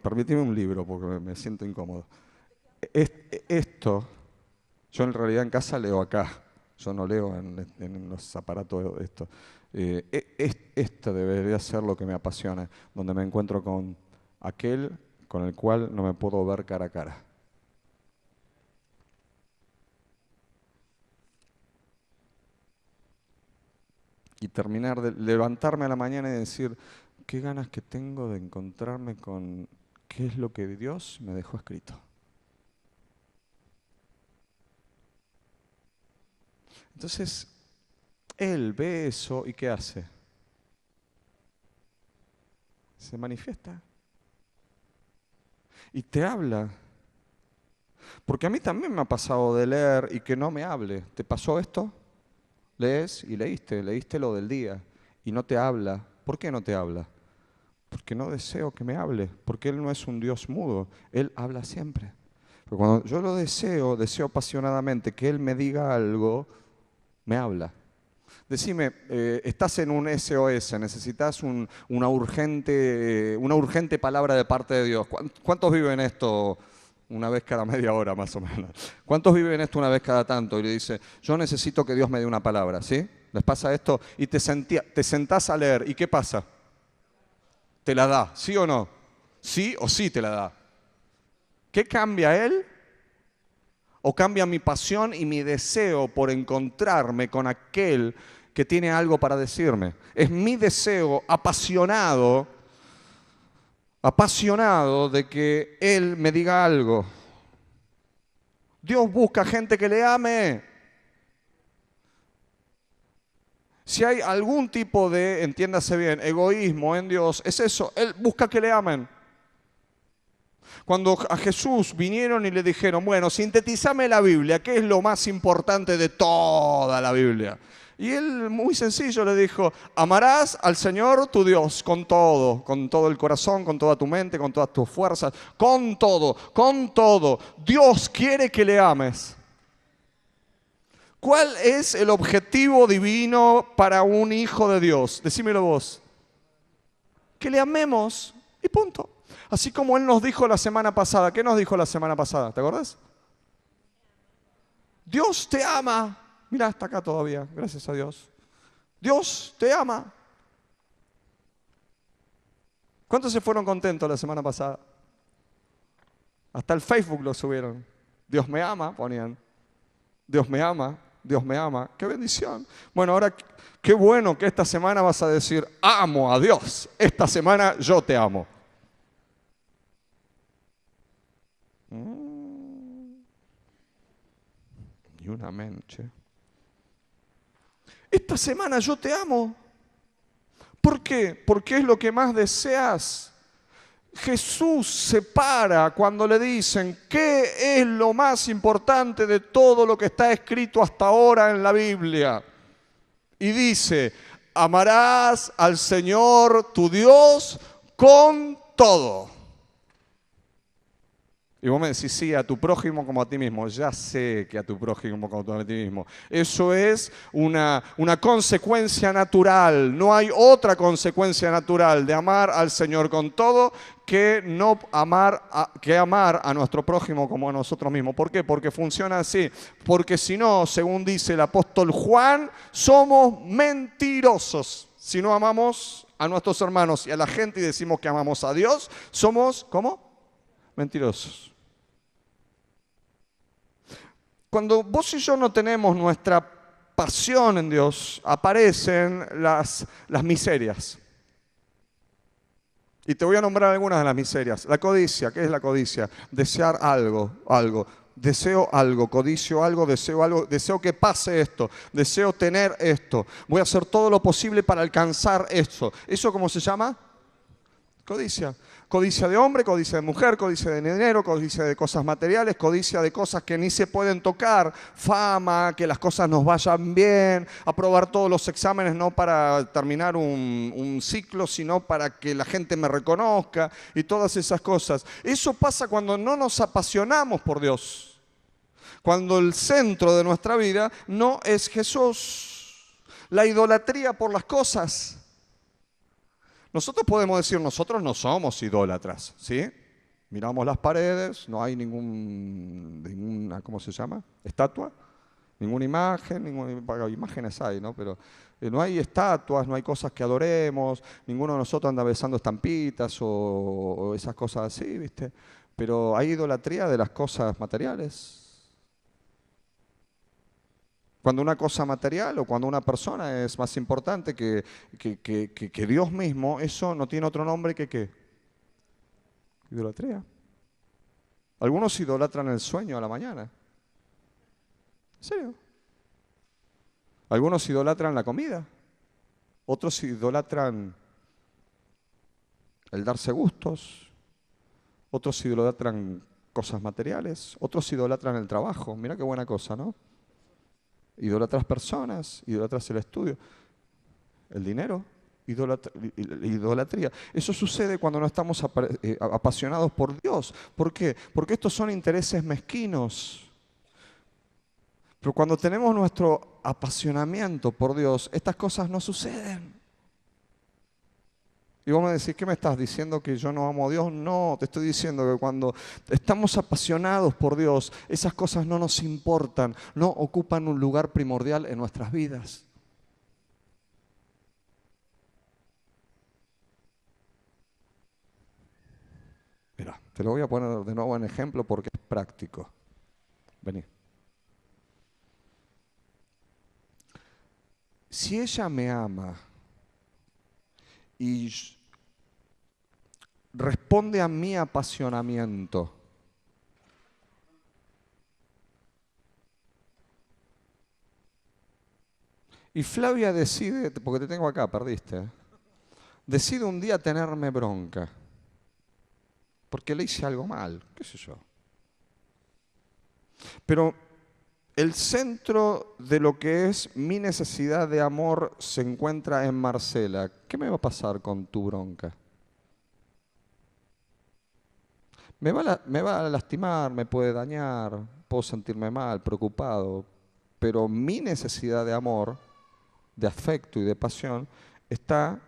Permíteme un libro porque me siento incómodo. Esto, yo en realidad en casa leo acá. Yo no leo en los aparatos esto. Esto debería ser lo que me apasiona, donde me encuentro con aquel con el cual no me puedo ver cara a cara. Y terminar de levantarme a la mañana y decir, qué ganas que tengo de encontrarme con qué es lo que Dios me dejó escrito. Entonces, Él ve eso y ¿qué hace? Se manifiesta. Y te habla. Porque a mí también me ha pasado de leer y que no me hable. ¿Te pasó esto? Lees y leíste lo del día y no te habla. ¿Por qué no te habla? Porque no deseo que me hable, porque Él no es un Dios mudo, Él habla siempre. Pero cuando yo lo deseo apasionadamente que Él me diga algo, me habla. Decime, estás en un SOS, necesitas una urgente palabra de parte de Dios. ¿Cuántos viven esto una vez cada media hora más o menos? ¿Cuántos viven esto una vez cada tanto? Y le dice, yo necesito que Dios me dé una palabra, ¿sí? ¿Les pasa esto? Y te sentás a leer, ¿y qué pasa? Te la da, ¿sí o no? ¿Sí o sí te la da? ¿Qué cambia Él? ¿O cambia mi pasión y mi deseo por encontrarme con aquel que tiene algo para decirme? Es mi deseo apasionado de que Él me diga algo. Dios busca gente que le ame. Si hay algún tipo de, entiéndase bien, egoísmo en Dios, es eso, Él busca que le amen. Cuando a Jesús vinieron y le dijeron, bueno, sintetizame la Biblia, ¿qué es lo más importante de toda la Biblia? Y Él, muy sencillo, le dijo, amarás al Señor tu Dios con todo el corazón, con toda tu mente, con todas tus fuerzas, con todo. Dios quiere que le ames. ¿Cuál es el objetivo divino para un hijo de Dios? Decímelo vos. Que le amemos y punto. Así como Él nos dijo la semana pasada. ¿Qué nos dijo la semana pasada? ¿Te acordás? Dios te ama. Mirá, está acá todavía, gracias a Dios. Dios te ama. ¿Cuántos se fueron contentos la semana pasada? Hasta el Facebook lo subieron. Dios me ama, ponían. Dios me ama. Dios me ama. ¡Qué bendición! Bueno, ahora qué bueno que esta semana vas a decir, amo a Dios. Esta semana yo te amo. Y una menche. Esta semana yo te amo. ¿Por qué? Porque es lo que más deseas. Jesús se para cuando le dicen, ¿qué es lo más importante de todo lo que está escrito hasta ahora en la Biblia? Y dice, amarás al Señor tu Dios con todo. Y vos me decís, sí, a tu prójimo como a ti mismo. Ya sé que a tu prójimo como a ti mismo. Eso es una consecuencia natural. No hay otra consecuencia natural de amar al Señor con todo que amar a nuestro prójimo como a nosotros mismos. ¿Por qué? Porque funciona así. Porque si no, según dice el apóstol Juan, somos mentirosos. Si no amamos a nuestros hermanos y a la gente y decimos que amamos a Dios, somos, ¿cómo? Mentirosos. Cuando vos y yo no tenemos nuestra pasión en Dios, aparecen las miserias. Y te voy a nombrar algunas de las miserias. La codicia, ¿qué es la codicia? Desear algo. Deseo algo, codicio algo, deseo que pase esto, deseo tener esto. Voy a hacer todo lo posible para alcanzar esto. ¿Eso cómo se llama? Codicia. Codicia de hombre, codicia de mujer, codicia de dinero, codicia de cosas materiales, codicia de cosas que ni se pueden tocar, fama, que las cosas nos vayan bien, aprobar todos los exámenes no para terminar un ciclo, sino para que la gente me reconozca y todas esas cosas. Eso pasa cuando no nos apasionamos por Dios. Cuando el centro de nuestra vida no es Jesús. La idolatría por las cosas. Nosotros podemos decir, nosotros no somos idólatras, ¿sí? Miramos las paredes, no hay ninguna, ¿cómo se llama? Estatua, ninguna imagen, imágenes hay, ¿no? Pero no hay estatuas, no hay cosas que adoremos, ninguno de nosotros anda besando estampitas o esas cosas así, ¿viste? Pero hay idolatría de las cosas materiales. Cuando una cosa material o cuando una persona es más importante que Dios mismo, eso no tiene otro nombre que ¿qué? Idolatría. Algunos idolatran el sueño a la mañana. ¿En serio? Algunos idolatran la comida. Otros idolatran el darse gustos. Otros idolatran cosas materiales. Otros idolatran el trabajo. Mira qué buena cosa, ¿no? Idolatras personas, idolatras el estudio, el dinero, idolatría. Eso sucede cuando no estamos apasionados por Dios. ¿Por qué? Porque estos son intereses mezquinos. Pero cuando tenemos nuestro apasionamiento por Dios, estas cosas no suceden. Y vos me decís, ¿qué me estás diciendo? ¿Que yo no amo a Dios? No, te estoy diciendo que cuando estamos apasionados por Dios, esas cosas no nos importan, no ocupan un lugar primordial en nuestras vidas. Mira, te lo voy a poner de nuevo en ejemplo porque es práctico. Vení. Si ella me ama y responde a mi apasionamiento, y Flavia decide, porque te tengo acá, perdiste, decide un día tenerme bronca, porque le hice algo mal, qué sé yo. Pero el centro de lo que es mi necesidad de amor se encuentra en Marcela. ¿Qué me va a pasar con tu bronca? Me va a lastimar, me puede dañar, puedo sentirme mal, preocupado, pero mi necesidad de amor, de afecto y de pasión está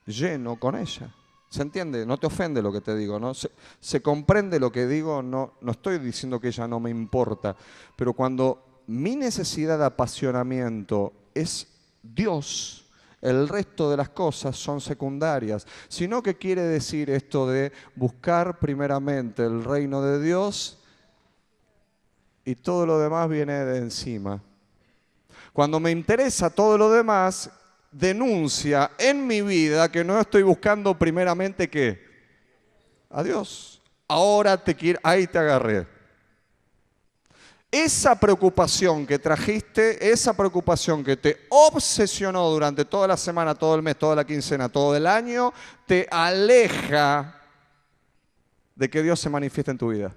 lleno con ella. ¿Se entiende? No te ofende lo que te digo, ¿no? Se comprende lo que digo, no estoy diciendo que ella no me importa, pero cuando mi necesidad de apasionamiento es Dios, el resto de las cosas son secundarias. Sino que quiere decir esto de buscar primeramente el reino de Dios y todo lo demás viene de encima. Cuando me interesa todo lo demás, denuncia en mi vida que no estoy buscando primeramente ¿qué? A Dios. Ahora ahí te agarré. Esa preocupación que trajiste, esa preocupación que te obsesionó durante toda la semana, todo el mes, toda la quincena, todo el año, te aleja de que Dios se manifieste en tu vida.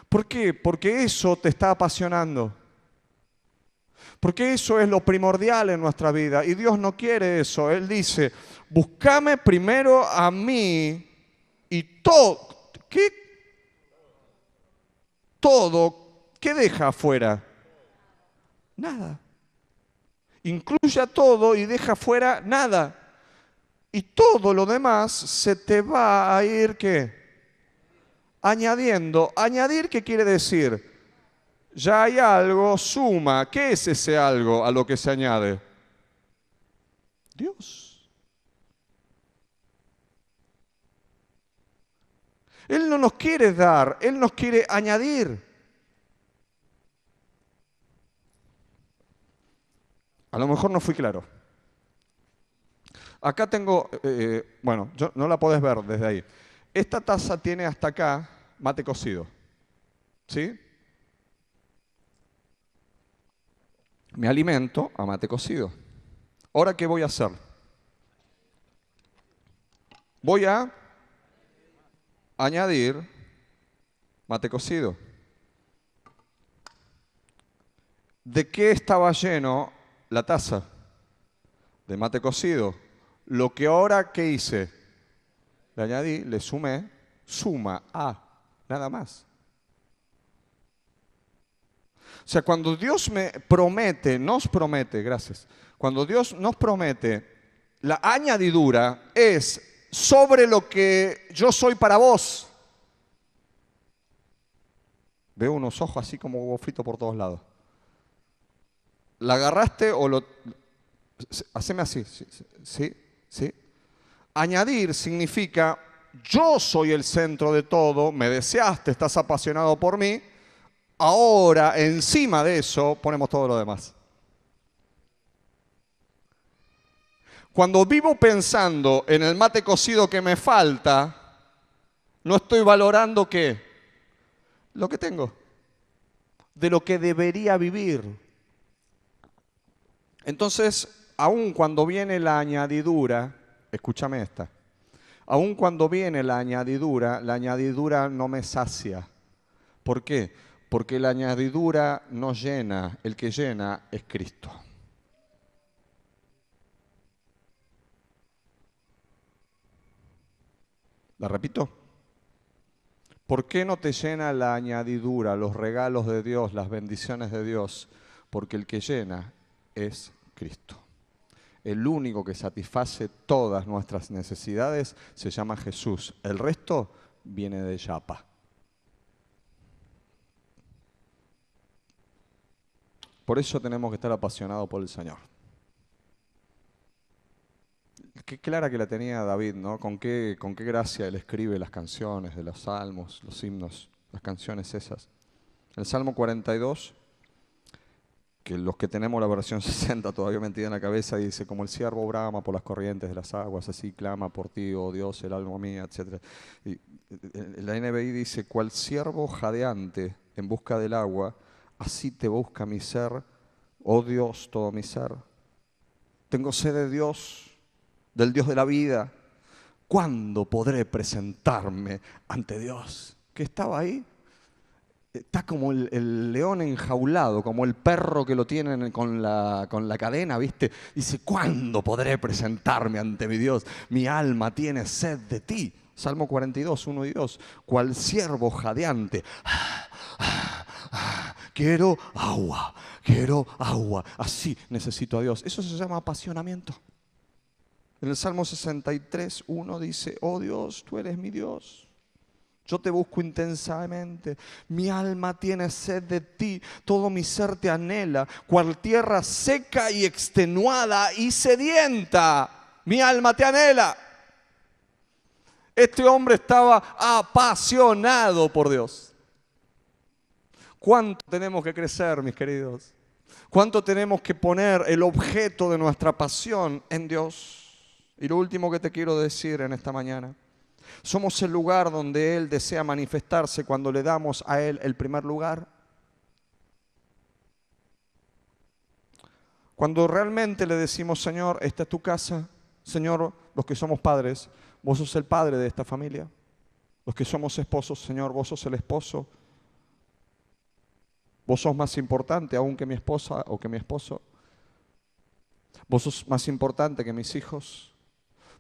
¿Por qué? Porque eso te está apasionando. Porque eso es lo primordial en nuestra vida y Dios no quiere eso. Él dice, búscame primero a mí y todo, ¿qué? Todo, ¿qué deja afuera? Nada. Incluye a todo y deja afuera nada. Y todo lo demás se te va a ir, ¿qué? Añadiendo. ¿Añadir qué quiere decir? Ya hay algo, suma. ¿Qué es ese algo a lo que se añade? Dios. Él no nos quiere dar, Él nos quiere añadir. A lo mejor no fui claro. Acá tengo, bueno, no la podés ver desde ahí. Esta taza tiene hasta acá mate cocido. ¿Sí? Me alimento a mate cocido. ¿Ahora qué voy a hacer? Voy a añadir mate cocido. ¿De qué estaba lleno la taza? De mate cocido. Lo que ahora, ¿qué hice? Le añadí, le sumé, suma a, nada más. O sea, cuando Dios me promete, nos promete, gracias. Cuando Dios nos promete, la añadidura es sobre lo que yo soy para vos. Veo unos ojos así como huevo frito por todos lados. ¿La agarraste o lo...? Haceme así, sí. Añadir significa, yo soy el centro de todo, me deseaste, estás apasionado por mí, ahora encima de eso ponemos todo lo demás. Cuando vivo pensando en el mate cocido que me falta, no estoy valorando ¿qué? Lo que tengo, de lo que debería vivir. Entonces, aun cuando viene la añadidura, escúchame esta, aun cuando viene la añadidura no me sacia. ¿Por qué? Porque la añadidura no llena, el que llena es Cristo. ¿La repito? ¿Por qué no te llena la añadidura, los regalos de Dios, las bendiciones de Dios? Porque el que llena es Cristo. El único que satisface todas nuestras necesidades se llama Jesús. El resto viene de Yapa. Por eso tenemos que estar apasionados por el Señor. Qué clara que la tenía David, ¿no? Con qué gracia él escribe las canciones de los salmos, los himnos, las canciones esas. El Salmo 42, que los que tenemos la versión 60 todavía metida en la cabeza, dice, como el ciervo brama por las corrientes de las aguas, así clama por ti, oh Dios, el alma mía, etc. Y la NBI dice, cual ciervo jadeante en busca del agua, así te busca mi ser, oh Dios, todo mi ser. Tengo sed de Dios, del Dios de la vida. ¿Cuándo podré presentarme ante Dios? ¿Que estaba ahí? Está como el león enjaulado, como el perro que lo tienen con la cadena, ¿viste? Dice, ¿cuándo podré presentarme ante mi Dios? Mi alma tiene sed de ti. Salmo 42, 1 y 2. Cual ciervo jadeante. Quiero agua, quiero agua. Así necesito a Dios. Eso se llama apasionamiento. En el Salmo 63, 1 dice, oh Dios, tú eres mi Dios. Yo te busco intensamente. Mi alma tiene sed de ti. Todo mi ser te anhela. Cual tierra seca y extenuada y sedienta. Mi alma te anhela. Este hombre estaba apasionado por Dios. ¿Cuánto tenemos que crecer, mis queridos? ¿Cuánto tenemos que poner el objeto de nuestra pasión en Dios? Y lo último que te quiero decir en esta mañana, somos el lugar donde Él desea manifestarse cuando le damos a Él el primer lugar. Cuando realmente le decimos, Señor, esta es tu casa, Señor, los que somos padres, vos sos el padre de esta familia. Los que somos esposos, Señor, vos sos el esposo. Vos sos más importante aún que mi esposa o que mi esposo. Vos sos más importante que mis hijos.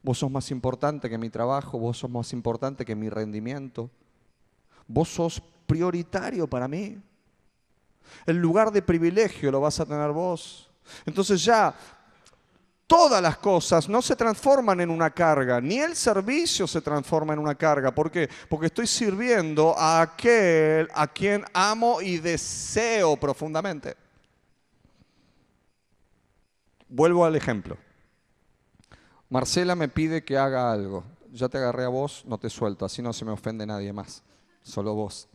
Vos sos más importante que mi trabajo, vos sos más importante que mi rendimiento. Vos sos prioritario para mí. El lugar de privilegio lo vas a tener vos. Entonces ya todas las cosas no se transforman en una carga, ni el servicio se transforma en una carga. ¿Por qué? Porque estoy sirviendo a aquel a quien amo y deseo profundamente. Vuelvo al ejemplo. Marcela me pide que haga algo. Ya te agarré a vos, no te suelto, así no se me ofende nadie más, solo vos.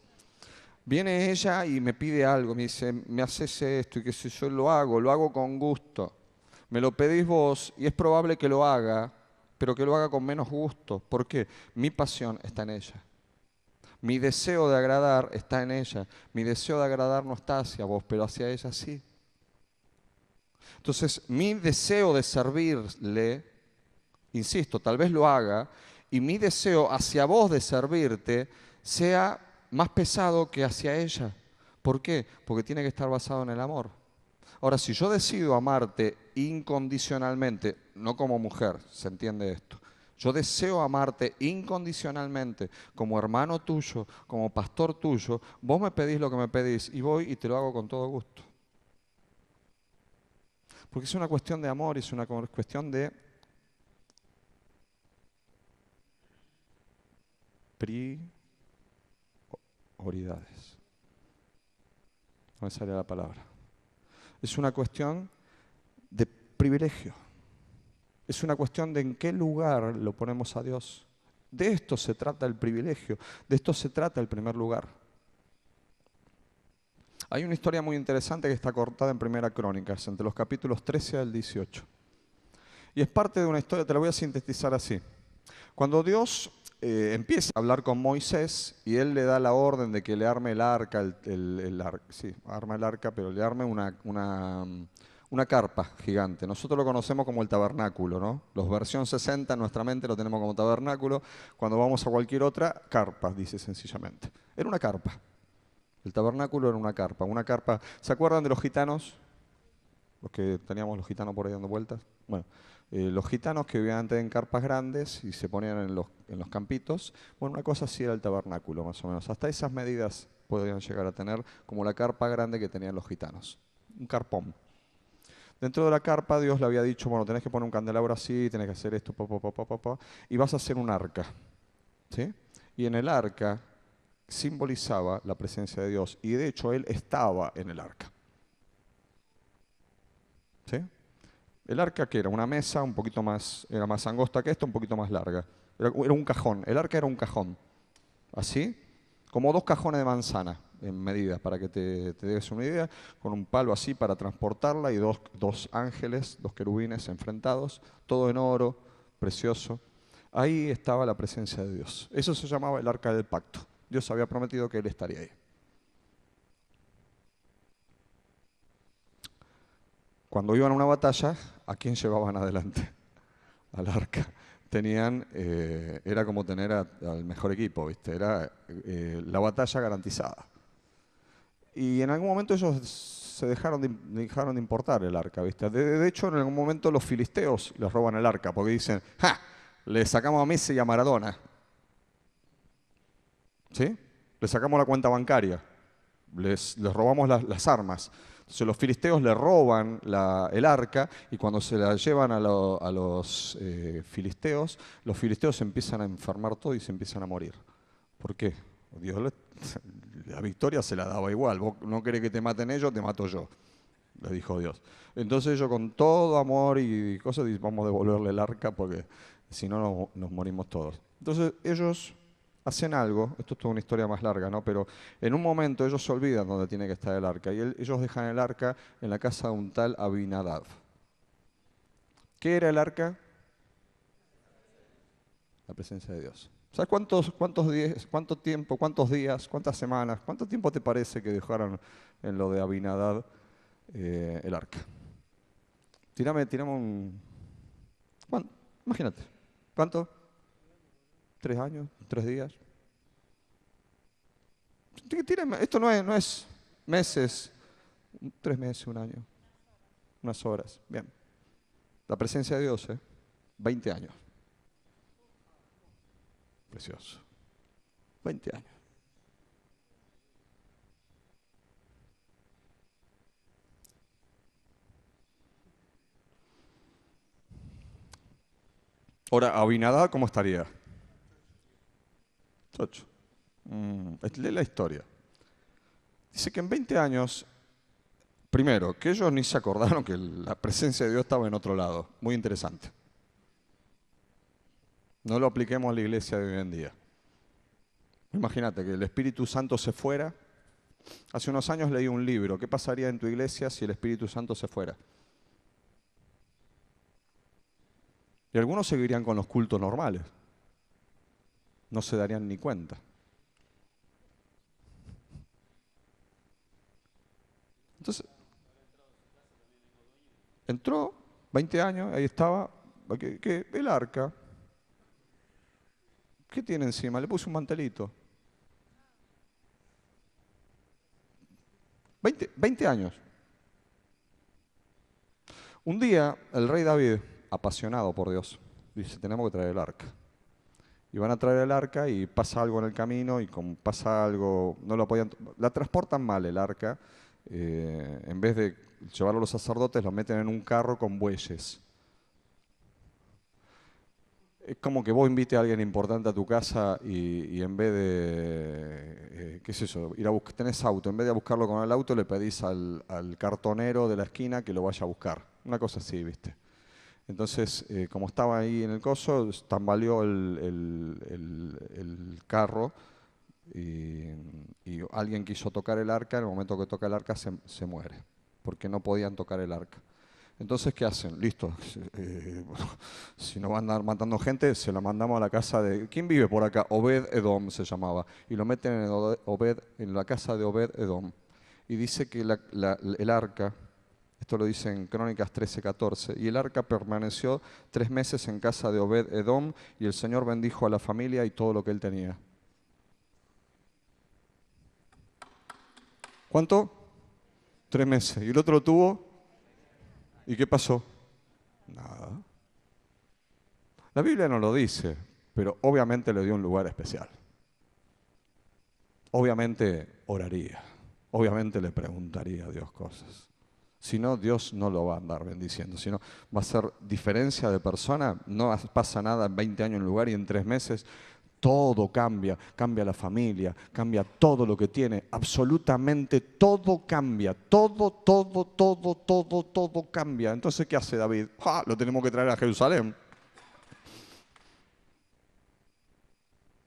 Viene ella y me pide algo, me dice, me haces esto y qué sé yo, lo hago con gusto. Me lo pedís vos y es probable que lo haga, pero que lo haga con menos gusto. ¿Por qué? Mi pasión está en ella. Mi deseo de agradar está en ella. Mi deseo de agradar no está hacia vos, pero hacia ella sí. Entonces, mi deseo de servirle, insisto, tal vez lo haga, y mi deseo hacia vos de servirte sea más pesado que hacia ella. ¿Por qué? Porque tiene que estar basado en el amor. Ahora, si yo decido amarte incondicionalmente, no como mujer, ¿se entiende esto? Yo deseo amarte incondicionalmente como hermano tuyo, como pastor tuyo. Vos me pedís lo que me pedís y voy y te lo hago con todo gusto. Porque es una cuestión de amor, es una cuestión de prioridades. No me sale la palabra. Es una cuestión de privilegio. Es una cuestión de en qué lugar lo ponemos a Dios. De esto se trata el privilegio, de esto se trata el primer lugar. Hay una historia muy interesante que está cortada en Primera Crónicas, entre los capítulos 13 al 18. Y es parte de una historia, te la voy a sintetizar así. Cuando Dios empieza a hablar con Moisés y él le da la orden de que le arme el arca, sí, arma el arca, pero le arme una carpa gigante. Nosotros lo conocemos como el tabernáculo, ¿no? Los versión 60 en nuestra mente lo tenemos como tabernáculo. Cuando vamos a cualquier otra, carpa, dice sencillamente. Era una carpa. El tabernáculo era una carpa. Una carpa. ¿Se acuerdan de los gitanos? Los que teníamos los gitanos por ahí dando vueltas. Bueno, los gitanos que vivían antes en carpas grandes y se ponían en los campitos. Bueno, una cosa así era el tabernáculo, más o menos. Hasta esas medidas podían llegar a tener como la carpa grande que tenían los gitanos. Un carpón. Dentro de la carpa Dios le había dicho, bueno, tenés que poner un candelabro así, tenés que hacer esto, y vas a hacer un arca. ¿Sí? Y en el arca simbolizaba la presencia de Dios. Y de hecho Él estaba en el arca. ¿Sí? El arca que era una mesa un poquito más, era más angosta que esta, un poquito más larga. Era un cajón. El arca era un cajón. Así, como 2 cajones de manzana en medida, para que te des una idea, con un palo así para transportarla y dos ángeles, 2 querubines enfrentados, todo en oro, precioso. Ahí estaba la presencia de Dios. Eso se llamaba el arca del pacto. Dios había prometido que Él estaría ahí. Cuando iban a una batalla, ¿a quién llevaban adelante? Al arca. Era como tener al mejor equipo, ¿viste? Era la batalla garantizada. Y en algún momento ellos se dejaron de importar el arca, ¿viste? De hecho, en algún momento los filisteos les roban el arca, porque dicen, ¡ja! Le sacamos a Messi y a Maradona. ¿Sí? Le sacamos la cuenta bancaria. Les robamos las armas. Entonces los filisteos le roban el arca y cuando se la llevan a los filisteos, los filisteos se empiezan a enfermar todo y se empiezan a morir. ¿Por qué? La victoria se la daba igual. Vos no querés que te maten ellos, te mato yo, le dijo Dios. Entonces ellos con todo amor y cosas vamos a devolverle el arca porque si no nos morimos todos. Entonces ellos hacen algo, esto es toda una historia más larga, ¿no? Pero en un momento ellos se olvidan dónde tiene que estar el arca y ellos dejan el arca en la casa de un tal Abinadab. ¿Qué era el arca? La presencia de Dios. ¿Sabes cuánto tiempo, cuántos días, cuántas semanas, cuánto tiempo te parece que dejaron en lo de Abinadab el arca? Tírame imagínate. ¿Cuánto? 3 años, 3 días. Esto no es meses, 3 meses, 1 año, unas horas. Bien. La presencia de Dios, 20 años. Precioso. 20 años. Ahora, Abinadab, ¿cómo estaría? 8. Lee la historia. Dice que en 20 años, primero, que ellos ni se acordaron que la presencia de Dios estaba en otro lado. Muy interesante. No lo apliquemos a la iglesia de hoy en día. Imagínate que el Espíritu Santo se fuera. Hace unos años leí un libro. ¿Qué pasaría en tu iglesia si el Espíritu Santo se fuera? Y algunos seguirían con los cultos normales. No se darían ni cuenta. Entonces, entró, 20 años, ahí estaba, el arca. ¿Qué tiene encima? Le puse un mantelito. 20 años. Un día, el rey David, apasionado por Dios, dice, tenemos que traer el arca. Y van a traer el arca y pasa algo en el camino y como pasa algo, no lo podían, la transportan mal el arca, en vez de llevarlo a los sacerdotes, lo meten en un carro con bueyes. Es como que vos invites a alguien importante a tu casa y en vez de, qué sé yo, ir a buscar, tenés auto, en vez de buscarlo con el auto le pedís al cartonero de la esquina que lo vaya a buscar. Una cosa así, ¿viste? Entonces, como estaba ahí en el coso, tambaleó el carro y alguien quiso tocar el arca, en el momento que toca el arca se muere, porque no podían tocar el arca. Entonces, ¿qué hacen? Listo. Si no van a andar matando gente, se la mandamos a la casa de... ¿Quién vive por acá? Obed Edom se llamaba. Y lo meten en la casa de Obed Edom. Y dice que el arca, esto lo dice en Crónicas 13:14, y el arca permaneció 3 meses en casa de Obed Edom, y el Señor bendijo a la familia y todo lo que él tenía. ¿Cuánto? 3 meses. ¿Y el otro lo tuvo? ¿Y qué pasó? Nada. La Biblia no lo dice, pero obviamente le dio un lugar especial. Obviamente oraría, obviamente le preguntaría a Dios cosas. Si no, Dios no lo va a andar bendiciendo. Si no, va a ser diferencia de persona, no pasa nada en 20 años en lugar y en 3 meses todo cambia, cambia la familia, cambia todo lo que tiene, absolutamente todo cambia, todo cambia. Entonces, ¿qué hace David? ¡Ja! Lo tenemos que traer a Jerusalén.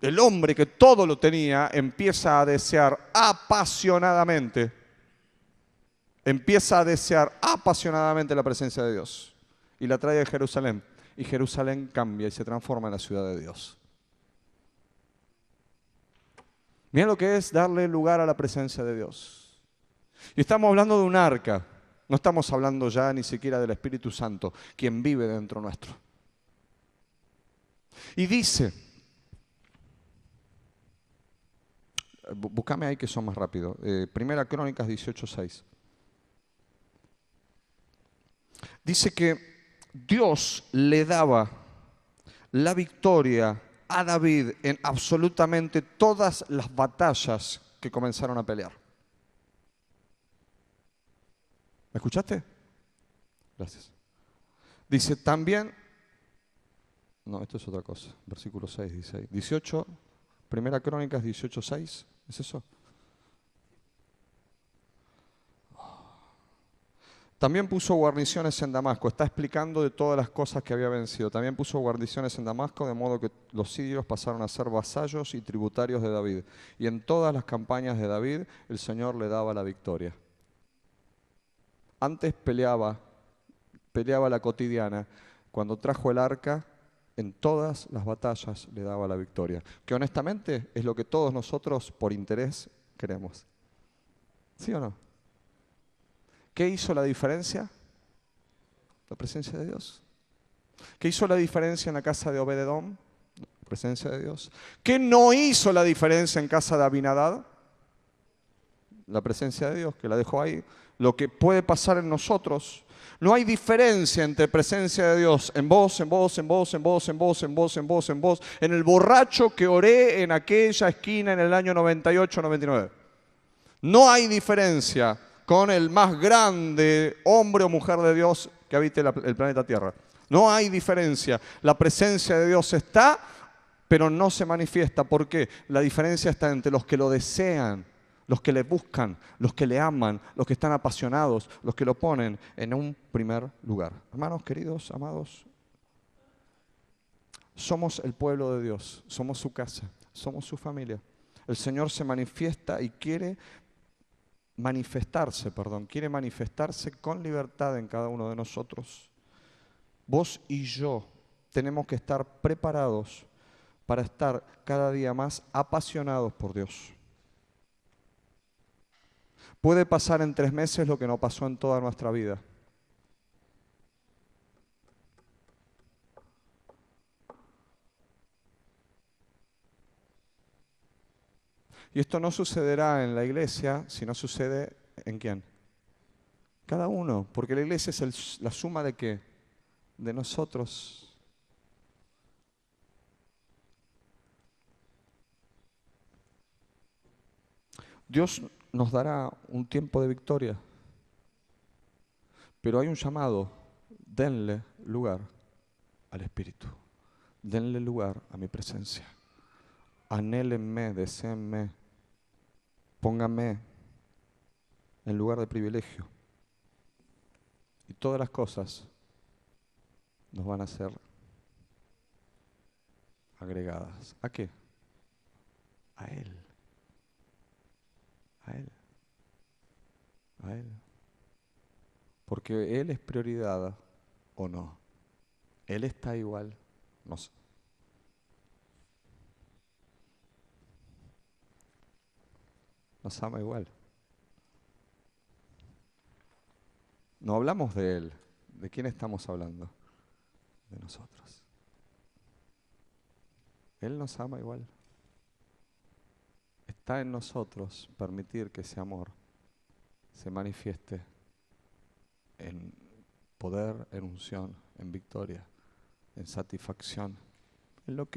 El hombre que todo lo tenía empieza a desear apasionadamente, la presencia de Dios y la trae a Jerusalén. Y Jerusalén cambia y se transforma en la ciudad de Dios. Mira lo que es darle lugar a la presencia de Dios. Y estamos hablando de un arca, no estamos hablando ya ni siquiera del Espíritu Santo, quien vive dentro nuestro. Y dice, búscame ahí que son más rápido, Primera Crónicas 18:6. Dice que Dios le daba la victoria a David en absolutamente todas las batallas que comenzaron a pelear. ¿Me escuchaste? Gracias. Dice también, no, esto es otra cosa, versículo 6 dice ahí. 18, Primera Crónicas 18:6, ¿es eso? También puso guarniciones en Damasco. Está explicando de todas las cosas que había vencido. También puso guarniciones en Damasco, de modo que los sirios pasaron a ser vasallos y tributarios de David. Y en todas las campañas de David, el Señor le daba la victoria. Antes peleaba la cotidiana. Cuando trajo el arca, en todas las batallas le daba la victoria. Que honestamente es lo que todos nosotros por interés queremos. ¿Sí o no? ¿Qué hizo la diferencia? La presencia de Dios. ¿Qué hizo la diferencia en la casa de Obed-Edom? La presencia de Dios. ¿Qué no hizo la diferencia en casa de Abinadab? La presencia de Dios, que la dejó ahí. Lo que puede pasar en nosotros. No hay diferencia entre presencia de Dios en vos, en vos, en vos, en vos, en vos, en vos, en vos, en vos, en el borracho que oré en aquella esquina en el año 98, 99. No hay diferencia con el más grande hombre o mujer de Dios que habite el planeta Tierra. No hay diferencia. La presencia de Dios está, pero no se manifiesta. ¿Por qué? La diferencia está entre los que lo desean, los que le buscan, los que le aman, los que están apasionados, los que lo ponen en un primer lugar. Hermanos queridos, amados, somos el pueblo de Dios, somos su casa, somos su familia. El Señor se manifiesta y quiere manifestarse con libertad en cada uno de nosotros. Vos y yo tenemos que estar preparados para estar cada día más apasionados por Dios. Puede pasar en 3 meses lo que no pasó en toda nuestra vida. Y esto no sucederá en la iglesia, sino sucede ¿en quién? Cada uno, porque la iglesia es la suma de qué? De nosotros. Dios nos dará un tiempo de victoria, pero hay un llamado, denle lugar al Espíritu, denle lugar a mi presencia, anhélenme, deseenme, pónganme en lugar de privilegio y todas las cosas nos van a ser agregadas. ¿A qué? A Él, a Él, a Él. Porque Él es prioridad o no. Él está igual. Nos, nos ama igual. No hablamos de Él. ¿De quién estamos hablando? De nosotros. Él nos ama igual. Está en nosotros permitir que ese amor se manifieste en poder, en unción, en victoria, en satisfacción, en lo que